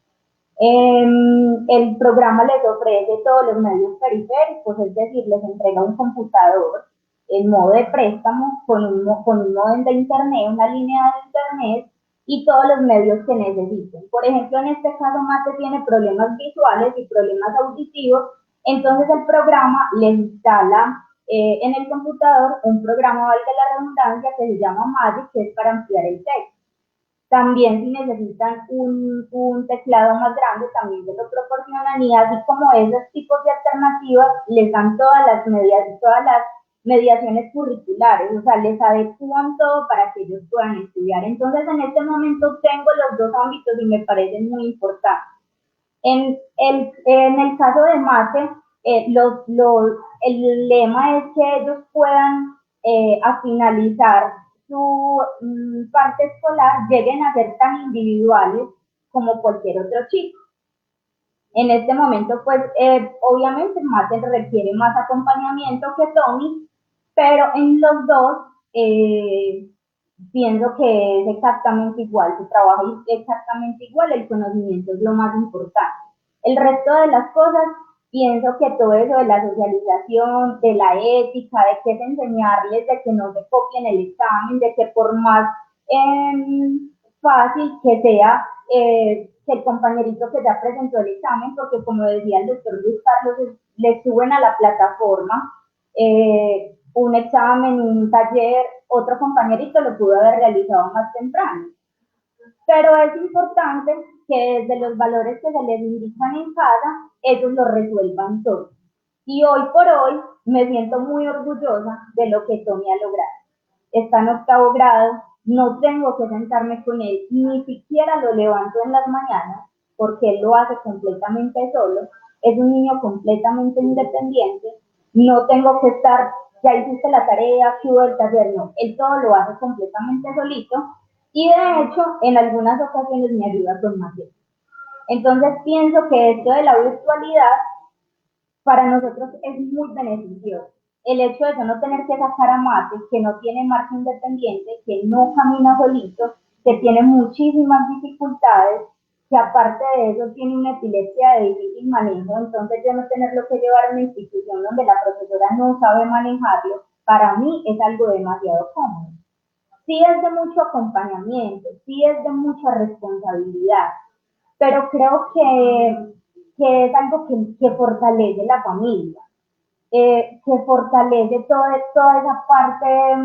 El programa les ofrece todos los medios periféricos, es decir, les entrega un computador en modo de préstamo con un modem de internet, una línea de internet y todos los medios que necesiten. Por ejemplo, en este caso Mate tiene problemas visuales y problemas auditivos, entonces el programa le instala en el computador un programa, valga la redundancia, que se llama Magic, que es para ampliar el texto. También si necesitan un teclado más grande, también se lo proporcionan y así como esos tipos de alternativas, les dan todas las mediaciones curriculares, o sea, les adecúan todo para que ellos puedan estudiar. Entonces, en este momento tengo los dos ámbitos y me parecen muy importantes. En el caso de Mate, el lema es que ellos puedan, a finalizar su parte escolar, lleguen a ser tan individuales como cualquier otro chico. En este momento, pues, obviamente, Mate requiere más acompañamiento que Tommy, pero en los dos, pienso que es exactamente igual, se trabaja exactamente igual, el conocimiento es lo más importante. El resto de las cosas, pienso que todo eso de la socialización, de la ética, de que es enseñarles, de que no se copien el examen, de que por más fácil que sea, que el compañerito que ya presentó el examen, porque como decía el doctor Luis Carlos, le suben a la plataforma un examen, un taller, otro compañerito lo pudo haber realizado más temprano. Pero es importante que desde los valores que se les indican en casa, ellos lo resuelvan todo. Y hoy por hoy me siento muy orgullosa de lo que Tommy ha logrado. Está en 8º grado, no tengo que sentarme con él, ni siquiera lo levanto en las mañanas, porque él lo hace completamente solo. Es un niño completamente independiente, no tengo que estar, ya hiciste la tarea, ¿qué hubo el taller? No, él todo lo hace completamente solito y de hecho en algunas ocasiones me ayuda con materias. Entonces pienso que esto de la virtualidad para nosotros es muy beneficioso. El hecho de no tener que sacar a Mate, que no tiene marca independiente, que no camina solito, que tiene muchísimas dificultades, que aparte de eso tiene una epilepsia de difícil manejo, entonces yo no tenerlo que llevar a una institución donde la profesora no sabe manejarlo, para mí es algo demasiado cómodo. Sí es de mucho acompañamiento, sí es de mucha responsabilidad, pero creo que es algo que fortalece la familia, que fortalece toda esa parte,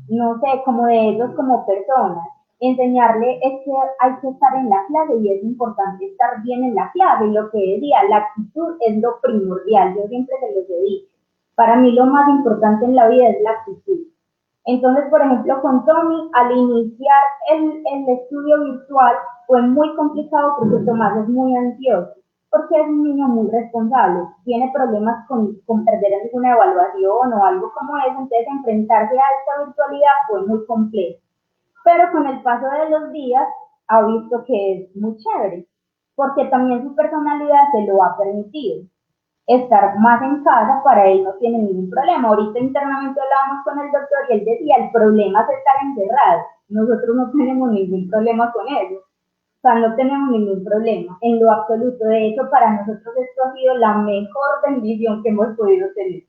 no sé, como de ellos como personas. Enseñarle es que hay que estar en la clase y es importante estar bien en la clase. Y lo que decía, la actitud es lo primordial, yo siempre se los he dicho. Para mí lo más importante en la vida es la actitud. Entonces, por ejemplo, con Tommy, al iniciar el estudio virtual, fue muy complicado porque Tomás es muy ansioso, porque es un niño muy responsable, tiene problemas con perder alguna evaluación o algo como eso, entonces enfrentarse a esta virtualidad fue muy complejo. Pero con el paso de los días, ha visto que es muy chévere, porque también su personalidad se lo ha permitido estar más en casa, para él no tiene ningún problema. Ahorita internamente hablábamos con el doctor y él decía, el problema es estar encerrado. Nosotros no tenemos ningún problema con eso. O sea, no tenemos ningún problema, en lo absoluto. De hecho, para nosotros esto ha sido la mejor bendición que hemos podido tener.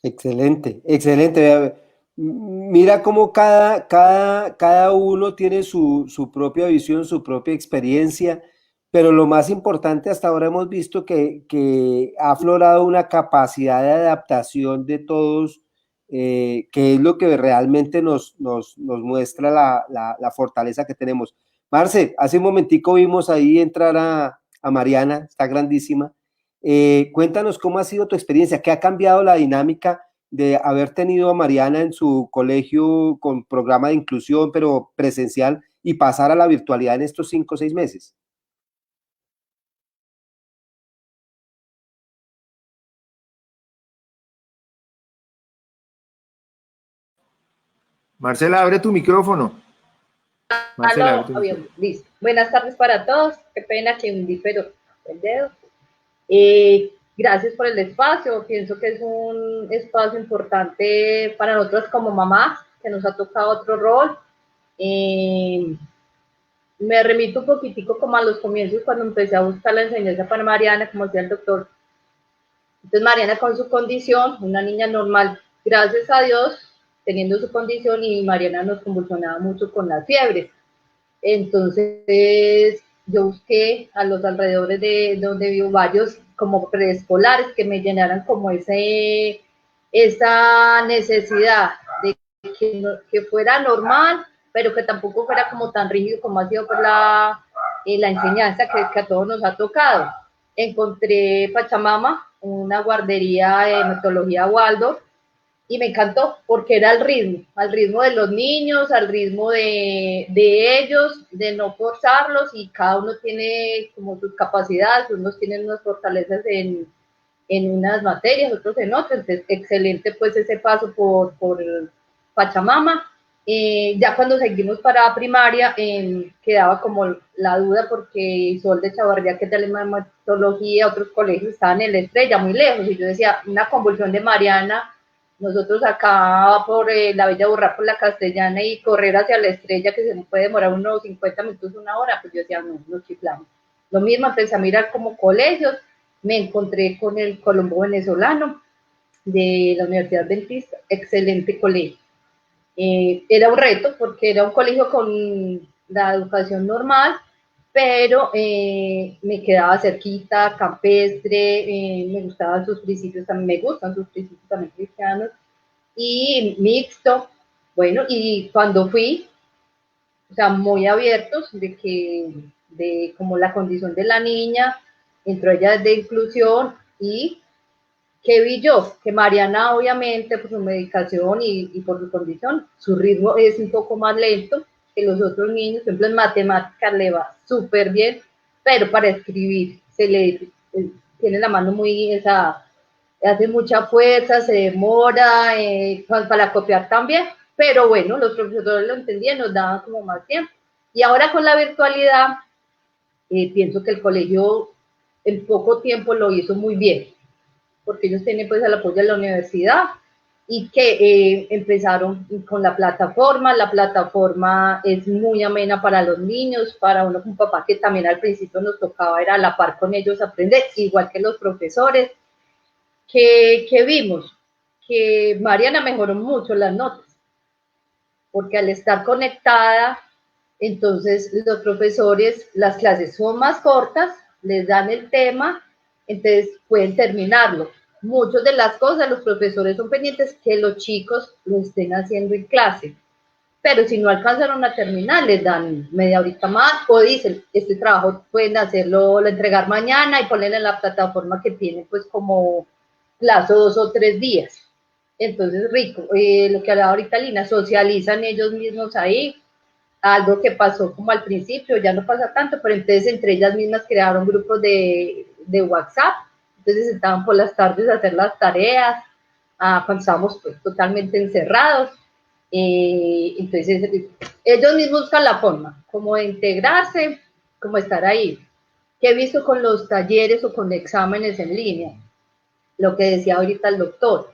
Excelente, excelente. Mira cómo cada uno tiene su propia visión, su propia experiencia, pero lo más importante hasta ahora hemos visto que ha aflorado una capacidad de adaptación de todos, que es lo que realmente nos muestra la fortaleza que tenemos. Marce, hace un momentico vimos ahí entrar a Mariana, está grandísima. Cuéntanos cómo ha sido tu experiencia, qué ha cambiado la dinámica de haber tenido a Mariana en su colegio con programa de inclusión, pero presencial, y pasar a la virtualidad en estos 5 o 6 meses. Marcela, abre tu micrófono. Marcela, abre tu micrófono. Listo. Buenas tardes para todos. Qué pena que hundí pero el dedo. Gracias por el espacio. Pienso que es un espacio importante para nosotros como mamás, que nos ha tocado otro rol. me remito un poquitico como a los comienzos cuando empecé a buscar la enseñanza para Mariana, como decía el doctor. Entonces Mariana con su condición, una niña normal, gracias a Dios, teniendo su condición, y Mariana nos convulsionaba mucho con las fiebres. Entonces yo busqué a los alrededores de donde vivo varios como preescolares que me llenaran como esa necesidad de que fuera normal, pero que tampoco fuera como tan rígido como ha sido por la enseñanza que a todos nos ha tocado. Encontré Pachamama, una guardería de metodología Waldorf, y me encantó porque era al ritmo de los niños, al ritmo de ellos, de no forzarlos, y cada uno tiene como sus capacidades, unos tienen unas fortalezas en unas materias, otros en otras. Entonces, excelente pues ese paso por Pachamama. Ya cuando seguimos para primaria, quedaba como la duda porque Isol de Chavarría, que es de hematología, otros colegios estaban en la Estrella, muy lejos, y yo decía, una convulsión de Mariana, nosotros acá por la Bella Burra, por la Castellana, y correr hacia la Estrella, que se nos puede demorar unos 50 minutos, una hora, pues yo decía, no, no chiflamos. Lo mismo, empecé a mirar como colegios, me encontré con el Colombo Venezolano de la Universidad Adventista, excelente colegio. Era un reto porque era un colegio con la educación normal, pero me quedaba cerquita, campestre, me gustaban sus principios, también me gustan sus principios también cristianos, y mixto. Bueno, y cuando fui, o sea, muy abiertos de como la condición de la niña, entró ella de inclusión, y ¿qué vi yo? Que Mariana, obviamente, por su medicación y por su condición, su ritmo es un poco más lento que los otros niños. Por ejemplo, en matemáticas le va súper bien, pero para escribir tiene la mano muy, hace mucha fuerza, se demora, para copiar también, pero bueno, los profesores lo entendían, nos daban como más tiempo. Y ahora con la virtualidad, pienso que el colegio en poco tiempo lo hizo muy bien, porque ellos tienen pues el apoyo de la universidad, y que empezaron con la plataforma es muy amena para los niños, para uno como papá, que también al principio nos tocaba ir a la par con ellos a aprender, igual que los profesores, que vimos que Mariana mejoró mucho las notas, porque al estar conectada, entonces los profesores, las clases son más cortas, les dan el tema, entonces pueden terminarlo. Muchas de las cosas los profesores son pendientes que los chicos lo estén haciendo en clase, pero si no alcanzaron a terminar, les dan media horita más, o dicen, este trabajo pueden hacerlo, lo entregar mañana y ponerlo en la plataforma que tiene pues como plazo 2 o 3 días. Entonces, rico, lo que hablaba ahorita Lina, socializan ellos mismos ahí, algo que pasó como al principio, ya no pasa tanto, pero entonces entre ellas mismas crearon grupos de WhatsApp, entonces estaban por las tardes a hacer las tareas, cuando estábamos pues, totalmente encerrados, entonces ellos mismos buscan la forma, como de integrarse, como estar ahí. ¿Qué he visto con los talleres o con exámenes en línea? Lo que decía ahorita el doctor,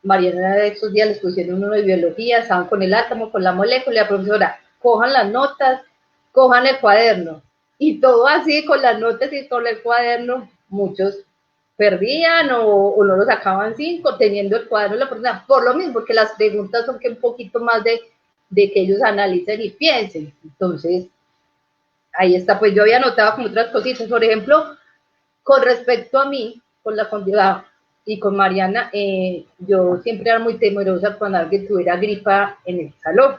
Mariana de estos días les pusieron uno de biología, estaban con el átomo, con la molécula, y la profesora, cojan las notas, cojan el cuaderno, y todo así con las notas y con el cuaderno, muchos perdían o no lo sacaban 5, teniendo el cuaderno la persona, por lo mismo, porque las preguntas son que un poquito más de que ellos analicen y piensen. Entonces, ahí está, pues yo había notado como otras cositas, por ejemplo, con respecto a mí, con la condición y con Mariana, yo siempre era muy temerosa cuando alguien tuviera gripa en el salón.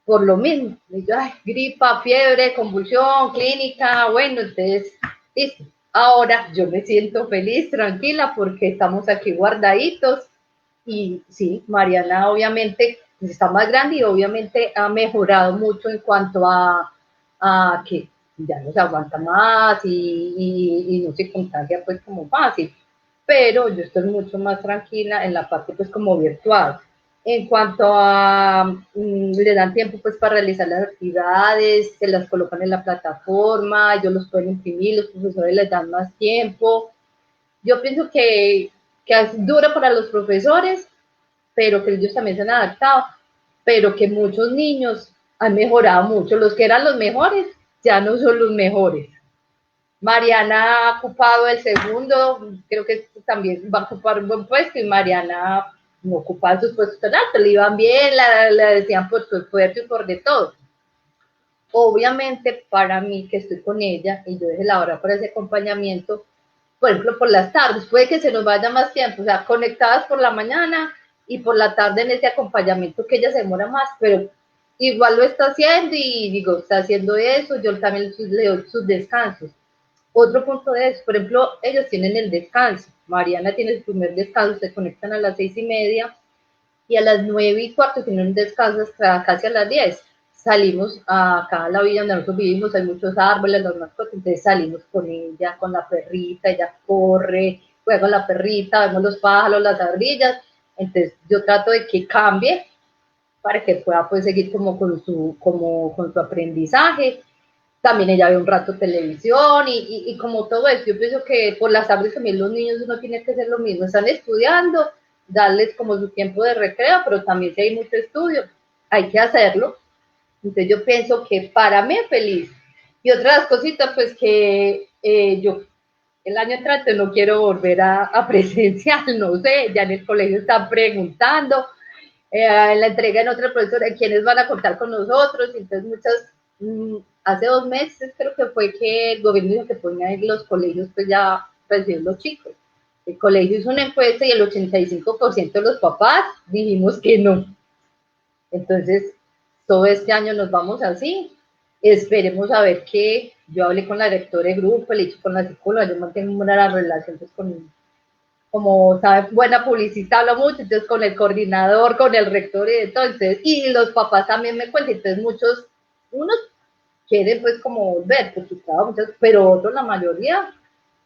Por lo mismo, digo, ay, gripa, fiebre, convulsión, clínica, bueno, entonces, listo. Ahora yo me siento feliz, tranquila, porque estamos aquí guardaditos. Y sí, Mariana obviamente está más grande y obviamente ha mejorado mucho en cuanto a que ya no se aguanta más y no se contagia pues como fácil, pero yo estoy mucho más tranquila en la parte pues como virtual. En cuanto a, le dan tiempo pues para realizar las actividades, se las colocan en la plataforma, ellos los pueden imprimir, los profesores les dan más tiempo. Yo pienso que es duro para los profesores, pero que ellos también se han adaptado, pero que muchos niños han mejorado mucho. Los que eran los mejores ya no son los mejores. Mariana ha ocupado el segundo, creo que también va a ocupar un buen puesto, y Mariana no ocupaba sus puestos tan altos, le iban bien, la decían por su esfuerzo y por de todo. Obviamente para mí, que estoy con ella y yo dejé la hora para ese acompañamiento, por ejemplo, por las tardes, puede que se nos vaya más tiempo, o sea, conectadas por la mañana y por la tarde en ese acompañamiento que ella se demora más, pero igual lo está haciendo y digo, está haciendo eso, yo también le doy sus descansos. Otro punto de eso, por ejemplo, ellos tienen el descanso, Mariana tiene su primer descanso, se conectan a las 6:30 y a las 9:15 tienen un descanso hasta casi a las 10. Salimos acá a la villa donde nosotros vivimos, hay muchos árboles, las mascotas, entonces salimos con ella, con la perrita, ella corre, juega con la perrita, vemos los pájaros, las ardillas, entonces yo trato de que cambie para que pueda pues seguir como con su aprendizaje. También ella ve un rato televisión y como todo eso, yo pienso que por las tardes también los niños uno tiene que hacer lo mismo, están estudiando, darles como su tiempo de recreo, pero también si hay mucho estudio, hay que hacerlo. Entonces yo pienso que para mí es feliz. Y otras cositas, pues que yo el año entrante no quiero volver a presencial, no sé, ya en el colegio están preguntando, en la entrega en otra profesora, quiénes van a contar con nosotros, entonces hace 2 meses creo que fue que el gobierno dijo que ponía en los colegios pues ya reciben los chicos. El colegio hizo una encuesta y el 85% de los papás dijimos que no. Entonces, todo este año nos vamos así. Esperemos a ver qué. Yo hablé con la directora de grupo, le he dicho con la psicóloga, yo mantengo una buena relación pues, como sabe, buena publicista, hablo mucho, entonces con el coordinador, con el rector y de todo, entonces, y los papás también me cuentan, entonces unos quieren pues como volver por su trabajo, pero otros, la mayoría,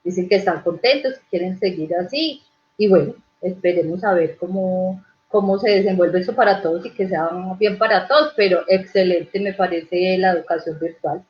dicen que están contentos, que quieren seguir así, y bueno, esperemos a ver cómo se desenvuelve eso para todos y que sea bien para todos, pero excelente me parece la educación virtual.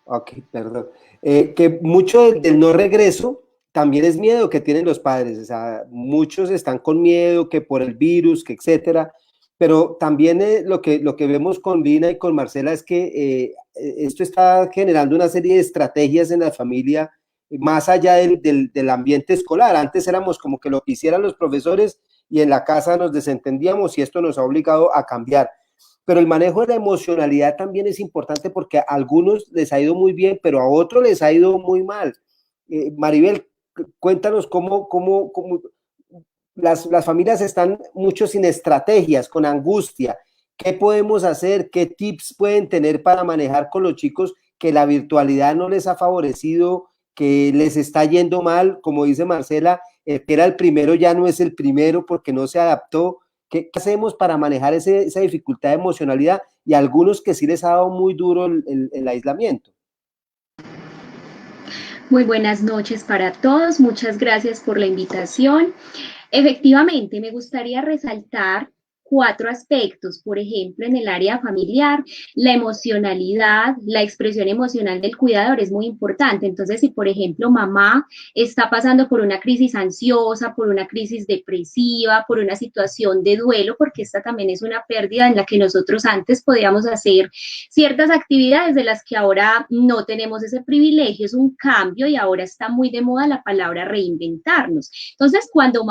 Ok, perdón. Que mucho del no regreso también es miedo que tienen los padres, o sea, muchos están con miedo que por el virus, que etcétera, pero también lo que vemos con Lina y con Marcela es que esto está generando una serie de estrategias en la familia, más allá del ambiente escolar. Antes éramos como que lo que hicieran los profesores y en la casa nos desentendíamos y esto nos ha obligado a cambiar. Pero el manejo de la emocionalidad también es importante porque a algunos les ha ido muy bien, pero a otros les ha ido muy mal. Maribel, cuéntanos cómo las familias están mucho sin estrategias, con angustia. ¿Qué podemos hacer? ¿Qué tips pueden tener para manejar con los chicos que la virtualidad no les ha favorecido, que les está yendo mal? Como dice Marcela, el que era el primero ya no es el primero porque no se adaptó. ¿Qué hacemos para manejar esa dificultad de emocionalidad y a algunos que sí les ha dado muy duro el aislamiento? Muy buenas noches para todos, muchas gracias por la invitación. Efectivamente, me gustaría resaltar 4 aspectos, por ejemplo, en el área familiar, la emocionalidad, la expresión emocional del cuidador es muy importante. Entonces, si por ejemplo mamá está pasando por una crisis ansiosa, por una crisis depresiva, por una situación de duelo, porque esta también es una pérdida en la que nosotros antes podíamos hacer ciertas actividades de las que ahora no tenemos ese privilegio, es un cambio y ahora está muy de moda la palabra reinventarnos. Entonces, cuando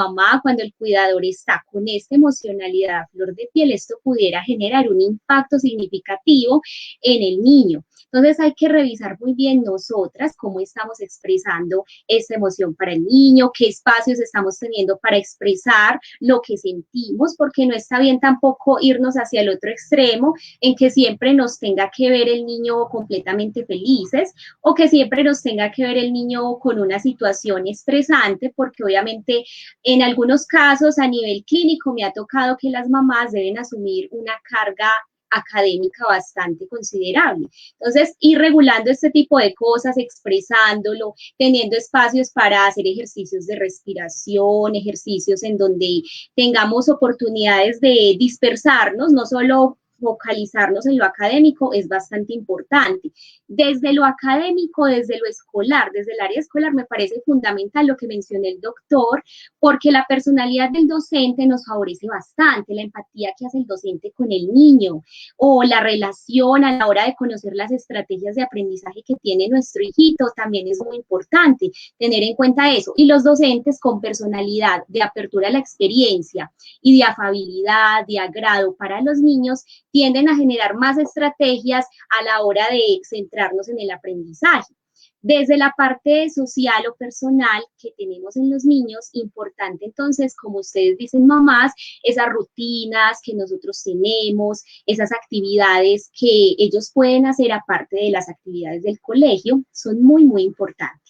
el cuidador está con esta emocionalidad flor de piel, esto pudiera generar un impacto significativo en el niño. Entonces hay que revisar muy bien nosotras cómo estamos expresando esta emoción para el niño, qué espacios estamos teniendo para expresar lo que sentimos, porque no está bien tampoco irnos hacia el otro extremo en que siempre nos tenga que ver el niño completamente felices o que siempre nos tenga que ver el niño con una situación estresante, porque obviamente en algunos casos a nivel clínico me ha tocado que las mamás deben asumir una carga académica bastante considerable. Entonces, ir regulando este tipo de cosas, expresándolo, teniendo espacios para hacer ejercicios de respiración, ejercicios en donde tengamos oportunidades de dispersarnos, no solo focalizarnos en lo académico es bastante importante. Desde lo académico, desde lo escolar, desde el área escolar, me parece fundamental lo que mencionó el doctor, porque la personalidad del docente nos favorece bastante, la empatía que hace el docente con el niño, o la relación a la hora de conocer las estrategias de aprendizaje que tiene nuestro hijito, también es muy importante tener en cuenta eso. Y los docentes con personalidad de apertura a la experiencia y de afabilidad, de agrado para los niños, tienden a generar más estrategias a la hora de centrarnos en el aprendizaje. Desde la parte social o personal que tenemos en los niños, importante entonces, como ustedes dicen mamás, esas rutinas que nosotros tenemos, esas actividades que ellos pueden hacer aparte de las actividades del colegio, son muy, muy importantes.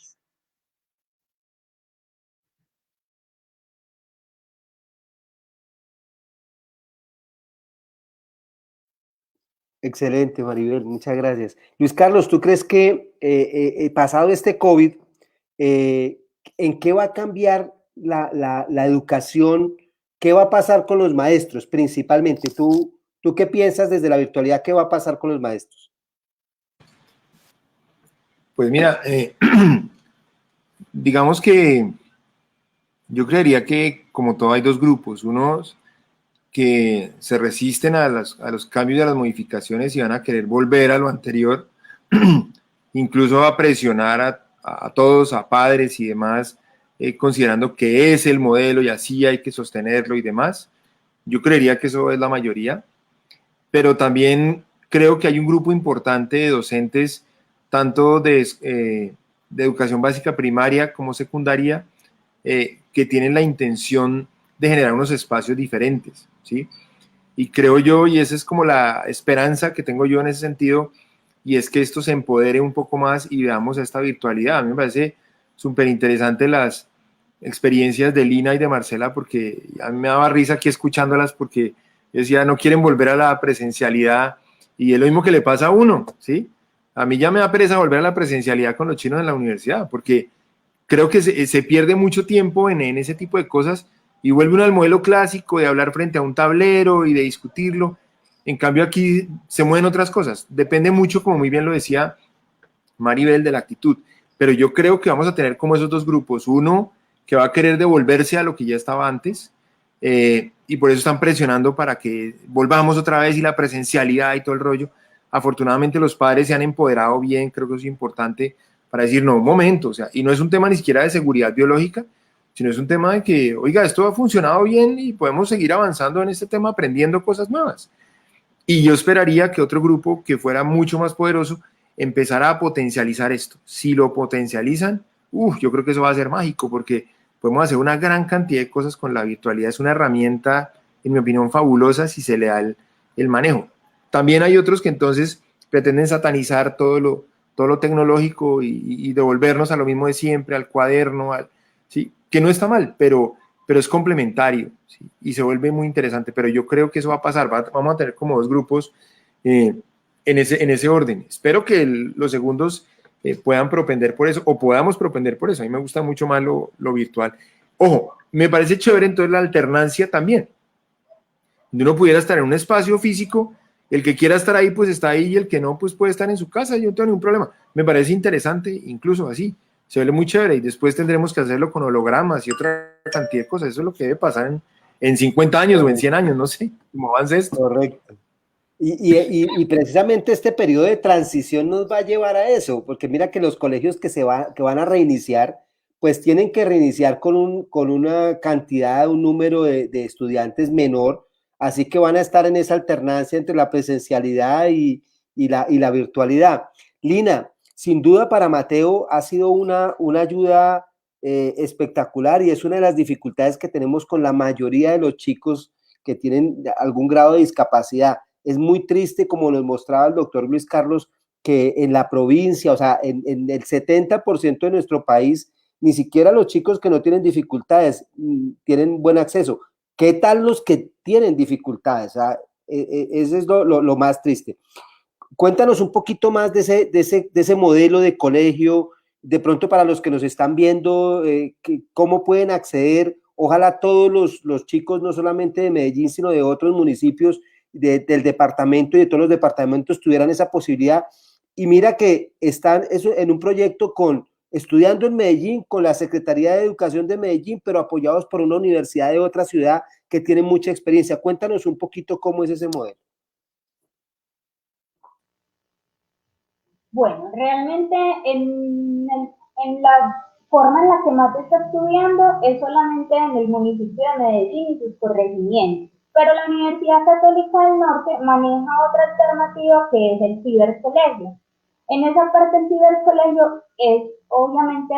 Excelente, Maribel, muchas gracias. Luis Carlos, ¿tú crees que pasado este COVID, en qué va a cambiar la educación? ¿Qué va a pasar con los maestros principalmente? ¿Tú qué piensas desde la virtualidad? ¿Qué va a pasar con los maestros? Pues mira, digamos que yo creería que como todo hay dos grupos, unos que se resisten a los cambios y a las modificaciones y van a querer volver a lo anterior, incluso a presionar a todos, a padres y demás, considerando que es el modelo y así hay que sostenerlo y demás. Yo creería que eso es la mayoría, pero también creo que hay un grupo importante de docentes, tanto de educación básica primaria como secundaria, que tienen la intención de generar unos espacios diferentes, ¿sí? Y creo yo, y esa es como la esperanza que tengo yo en ese sentido, y es que esto se empodere un poco más y veamos esta virtualidad. A mí me parece súper interesante las experiencias de Lina y de Marcela, porque a mí me daba risa aquí escuchándolas, porque yo decía, no quieren volver a la presencialidad, y es lo mismo que le pasa a uno, ¿sí? A mí ya me da pereza volver a la presencialidad con los chinos en la universidad, porque creo que se pierde mucho tiempo en ese tipo de cosas y vuelve uno al modelo clásico de hablar frente a un tablero y de discutirlo. En cambio aquí se mueven otras cosas. Depende mucho, como muy bien lo decía Maribel, de la actitud. Pero yo creo que vamos a tener como esos dos grupos. Uno que va a querer devolverse a lo que ya estaba antes y por eso están presionando para que volvamos otra vez y la presencialidad y todo el rollo. Afortunadamente los padres se han empoderado bien, creo que eso es importante para decir, no, un momento, o sea, y no es un tema ni siquiera de seguridad biológica, sino es un tema de que, oiga, esto ha funcionado bien y podemos seguir avanzando en este tema aprendiendo cosas nuevas. Y yo esperaría que otro grupo que fuera mucho más poderoso empezara a potencializar esto. Si lo potencializan, yo creo que eso va a ser mágico porque podemos hacer una gran cantidad de cosas con la virtualidad. Es una herramienta, en mi opinión, fabulosa si se le da el manejo. También hay otros que entonces pretenden satanizar todo lo tecnológico y devolvernos a lo mismo de siempre, al cuaderno, ¿sí? Que no está mal, pero es complementario, ¿sí? Y se vuelve muy interesante, pero yo creo que eso va a pasar, vamos a tener como dos grupos en ese orden. Espero que los segundos puedan propender por eso, o podamos propender por eso. A mí me gusta mucho más lo virtual. Ojo, me parece chévere entonces la alternancia también, donde uno pudiera estar en un espacio físico, el que quiera estar ahí, pues está ahí, y el que no, pues puede estar en su casa, yo no tengo ningún problema. Me parece interesante, incluso así, se ve muy chévere, y después tendremos que hacerlo con hologramas y otra cantidad de cosas. Eso es lo que debe pasar en 50 años o en 100 años, no sé, cómo avance esto. Correcto. Y precisamente este periodo de transición nos va a llevar a eso, porque mira que los colegios que van a reiniciar, pues tienen que reiniciar con una cantidad, un número de estudiantes menor, así que van a estar en esa alternancia entre la presencialidad y la virtualidad. Lina, sin duda para Mateo ha sido una ayuda espectacular, y es una de las dificultades que tenemos con la mayoría de los chicos que tienen algún grado de discapacidad. Es muy triste, como nos mostraba el doctor Luis Carlos, que en la provincia, o sea, en el 70% de nuestro país, ni siquiera los chicos que no tienen dificultades tienen buen acceso. ¿Qué tal los que tienen dificultades? O sea, ese es lo más triste. Cuéntanos un poquito más de ese modelo de colegio, de pronto para los que nos están viendo, cómo pueden acceder. Ojalá todos los chicos, no solamente de Medellín, sino de otros municipios, del departamento y de todos los departamentos tuvieran esa posibilidad. Y mira que están en un proyecto estudiando en Medellín, con la Secretaría de Educación de Medellín, pero apoyados por una universidad de otra ciudad que tiene mucha experiencia. Cuéntanos un poquito cómo es ese modelo. Bueno, realmente en la forma en la que Mate está estudiando es solamente en el municipio de Medellín y sus corregimientos, pero la Universidad Católica del Norte maneja otra alternativa que es el cibercolegio. En esa parte el cibercolegio es obviamente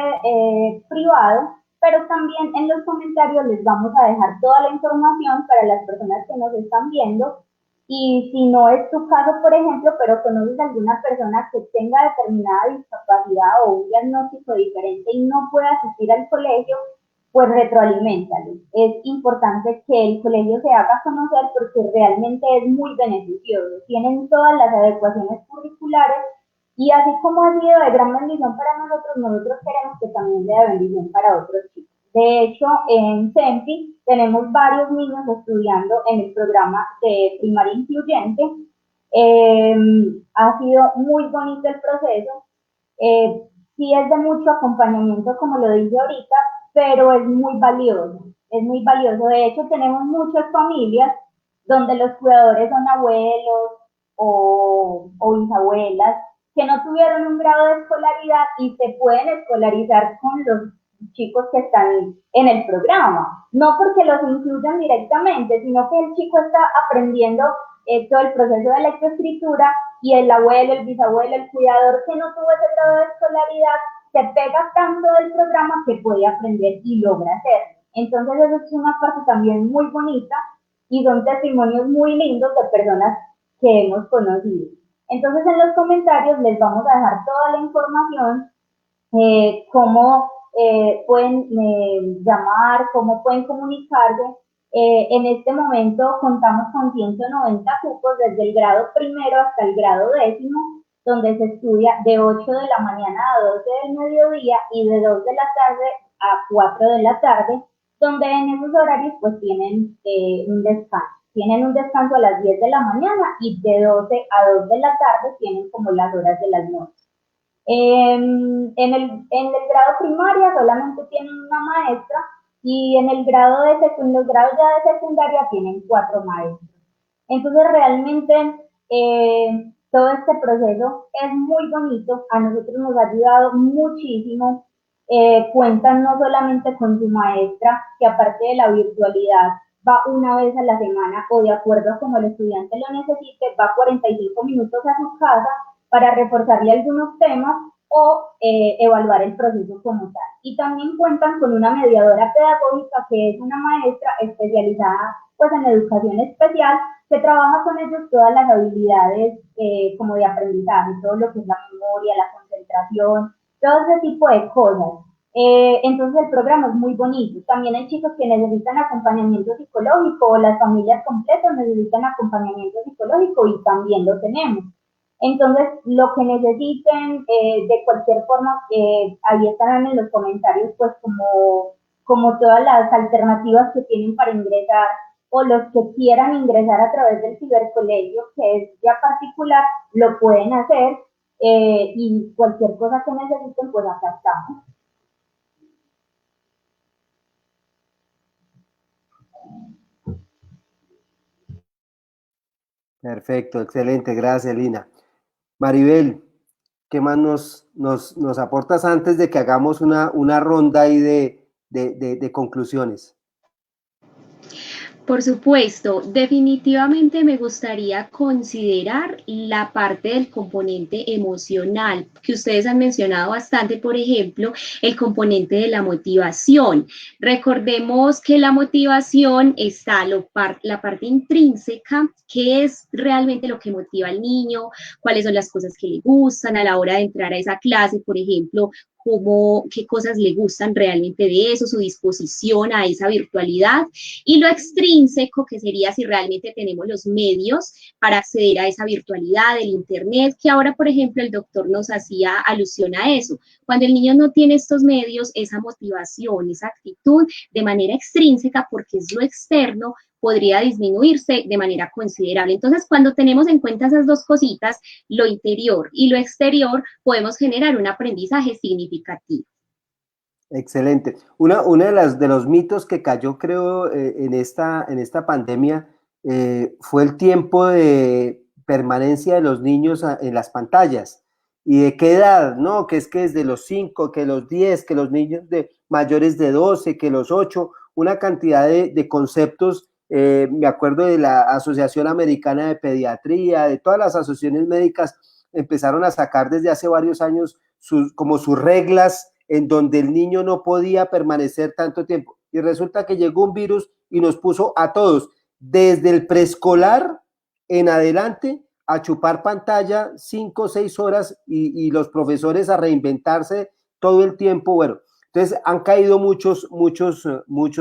privado, pero también en los comentarios les vamos a dejar toda la información para las personas que nos están viendo. Y si no es tu caso, por ejemplo, pero conoces a alguna persona que tenga determinada discapacidad o un diagnóstico diferente y no pueda asistir al colegio, pues retroaliméntalo. Es importante que el colegio se haga conocer porque realmente es muy beneficioso. Tienen todas las adecuaciones curriculares y así como ha sido de gran bendición para nosotros queremos que también sea de bendición para otros chicos. De hecho, en CEMPI tenemos varios niños estudiando en el programa de primaria incluyente. Ha sido muy bonito el proceso. Sí es de mucho acompañamiento, como lo dije ahorita, pero es muy valioso. Es muy valioso. De hecho, tenemos muchas familias donde los cuidadores son abuelos o bisabuelas que no tuvieron un grado de escolaridad y se pueden escolarizar con los chicos que están en el programa, no porque los incluyan directamente, sino que el chico está aprendiendo todo el proceso de lectoescritura y el abuelo, el bisabuelo, el cuidador que no tuvo ese grado de escolaridad se pega tanto del programa que puede aprender y logra hacerlo. Entonces eso es una parte también muy bonita y son testimonios muy lindos de personas que hemos conocido. Entonces en los comentarios les vamos a dejar toda la información, cómo pueden llamar, cómo pueden comunicarse. En este momento contamos con 190 cupos desde el grado primero hasta el grado 10º, donde se estudia de 8 de la mañana a 12 del mediodía y de 2 de la tarde a 4 de la tarde, donde en esos horarios pues tienen un descanso. Tienen un descanso a las 10 de la mañana y de 12 a 2 de la tarde tienen como las horas de las noches. En el grado primaria solamente tienen una maestra y en los grados ya de secundaria tienen 4 maestros. Entonces realmente todo este proceso es muy bonito, a nosotros nos ha ayudado muchísimo. Cuentan no solamente con su maestra, que aparte de la virtualidad va una vez a la semana o de acuerdo a como el estudiante lo necesite, va 45 minutos a su casa para reforzarle algunos temas o evaluar el proceso como tal. Y también cuentan con una mediadora pedagógica que es una maestra especializada pues en educación especial que trabaja con ellos todas las habilidades como de aprendizaje, todo lo que es la memoria, la concentración, todo ese tipo de cosas. Entonces el programa es muy bonito. También hay chicos que necesitan acompañamiento psicológico o las familias completas necesitan acompañamiento psicológico y también lo tenemos. Entonces, lo que necesiten, de cualquier forma, ahí estarán en los comentarios, pues como todas las alternativas que tienen para ingresar o los que quieran ingresar a través del cibercolegio, que es ya particular, lo pueden hacer y cualquier cosa que necesiten, pues acá estamos. Perfecto, excelente, gracias, Lina. Maribel, ¿qué más nos aportas antes de que hagamos una ronda ahí de conclusiones? Por supuesto, definitivamente me gustaría considerar la parte del componente emocional, que ustedes han mencionado bastante, por ejemplo, el componente de la motivación. Recordemos que la motivación está la parte intrínseca, que es realmente lo que motiva al niño, cuáles son las cosas que le gustan a la hora de entrar a esa clase, por ejemplo, qué cosas le gustan realmente de eso, su disposición a esa virtualidad, y lo extrínseco, que sería si realmente tenemos los medios para acceder a esa virtualidad, el internet, que ahora, por ejemplo, el doctor nos hacía alusión a eso. Cuando el niño no tiene estos medios, esa motivación, esa actitud de manera extrínseca, porque es lo externo, podría disminuirse de manera considerable. Entonces, cuando tenemos en cuenta esas dos cositas, lo interior y lo exterior, podemos generar un aprendizaje significativo. Excelente. Una de los mitos que cayó, creo, en esta pandemia fue el tiempo de permanencia de los niños en las pantallas. ¿Y de qué edad? No, que es que desde los 5, que los 10, que los niños de mayores de 12, que los 8, una cantidad de conceptos. Me acuerdo de la Asociación Americana de Pediatría, de todas las asociaciones médicas, empezaron a sacar desde hace varios años como sus reglas en donde el niño no podía permanecer tanto tiempo. Y resulta que llegó un virus y nos puso a todos, desde el preescolar en adelante, a chupar pantalla 5 o 6 horas y los profesores a reinventarse todo el tiempo. Bueno, entonces han caído muchos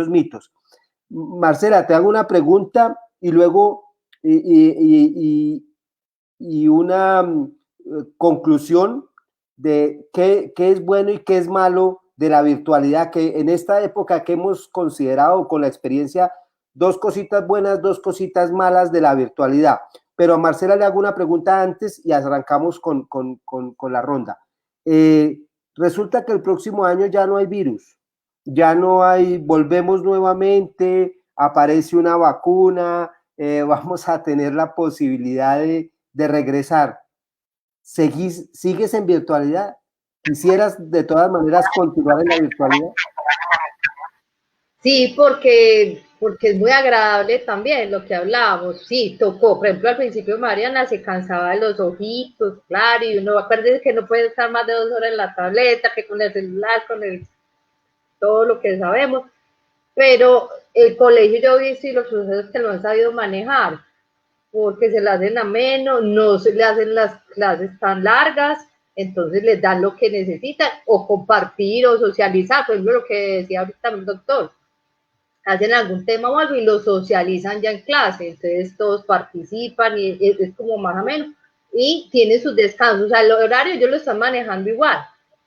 mitos. Marcela, te hago una pregunta y luego una conclusión de qué es bueno y qué es malo de la virtualidad, que en esta época que hemos considerado con la experiencia 2 cositas buenas, 2 cositas malas de la virtualidad. Pero a Marcela le hago una pregunta antes y arrancamos con la ronda. Resulta que el próximo año ya no hay virus, ya no hay, volvemos nuevamente, aparece una vacuna, vamos a tener la posibilidad de regresar. ¿Sigues en virtualidad? ¿Quisieras de todas maneras continuar en la virtualidad? Sí, porque es muy agradable también lo que hablábamos. Sí, tocó. Por ejemplo, al principio Mariana se cansaba de los ojitos, claro, y uno acuérdese que no puede estar más de 2 horas en la tableta, que con el celular, todo lo que sabemos. Pero el colegio yo he visto y los profesores que lo han sabido manejar, porque se le hacen ameno, no se le hacen las clases tan largas, entonces les dan lo que necesitan, o compartir o socializar, por ejemplo, lo que decía ahorita el doctor, hacen algún tema o algo y lo socializan ya en clase, entonces todos participan y es como más ameno, y tiene sus descansos, o sea, el horario ellos lo están manejando igual,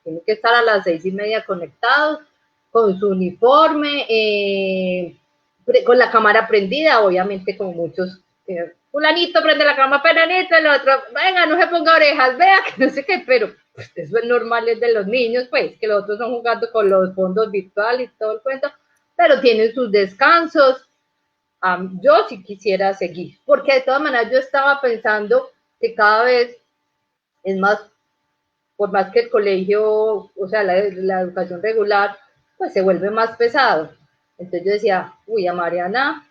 tienen que estar a las 6:30 conectados, con su uniforme, con la cámara prendida, obviamente como muchos, fulanito prende la cámara, peranito, el otro, venga, no se ponga orejas, vea, que no sé qué, pero pues, eso es normal, es de los niños, pues, que los otros son jugando con los fondos virtuales y todo el cuento, pero tienen sus descansos. Yo sí quisiera seguir, porque de todas maneras yo estaba pensando que cada vez es más, por más que el colegio, o sea, la educación regular, pues se vuelve más pesado. Entonces yo decía, uy, a Mariana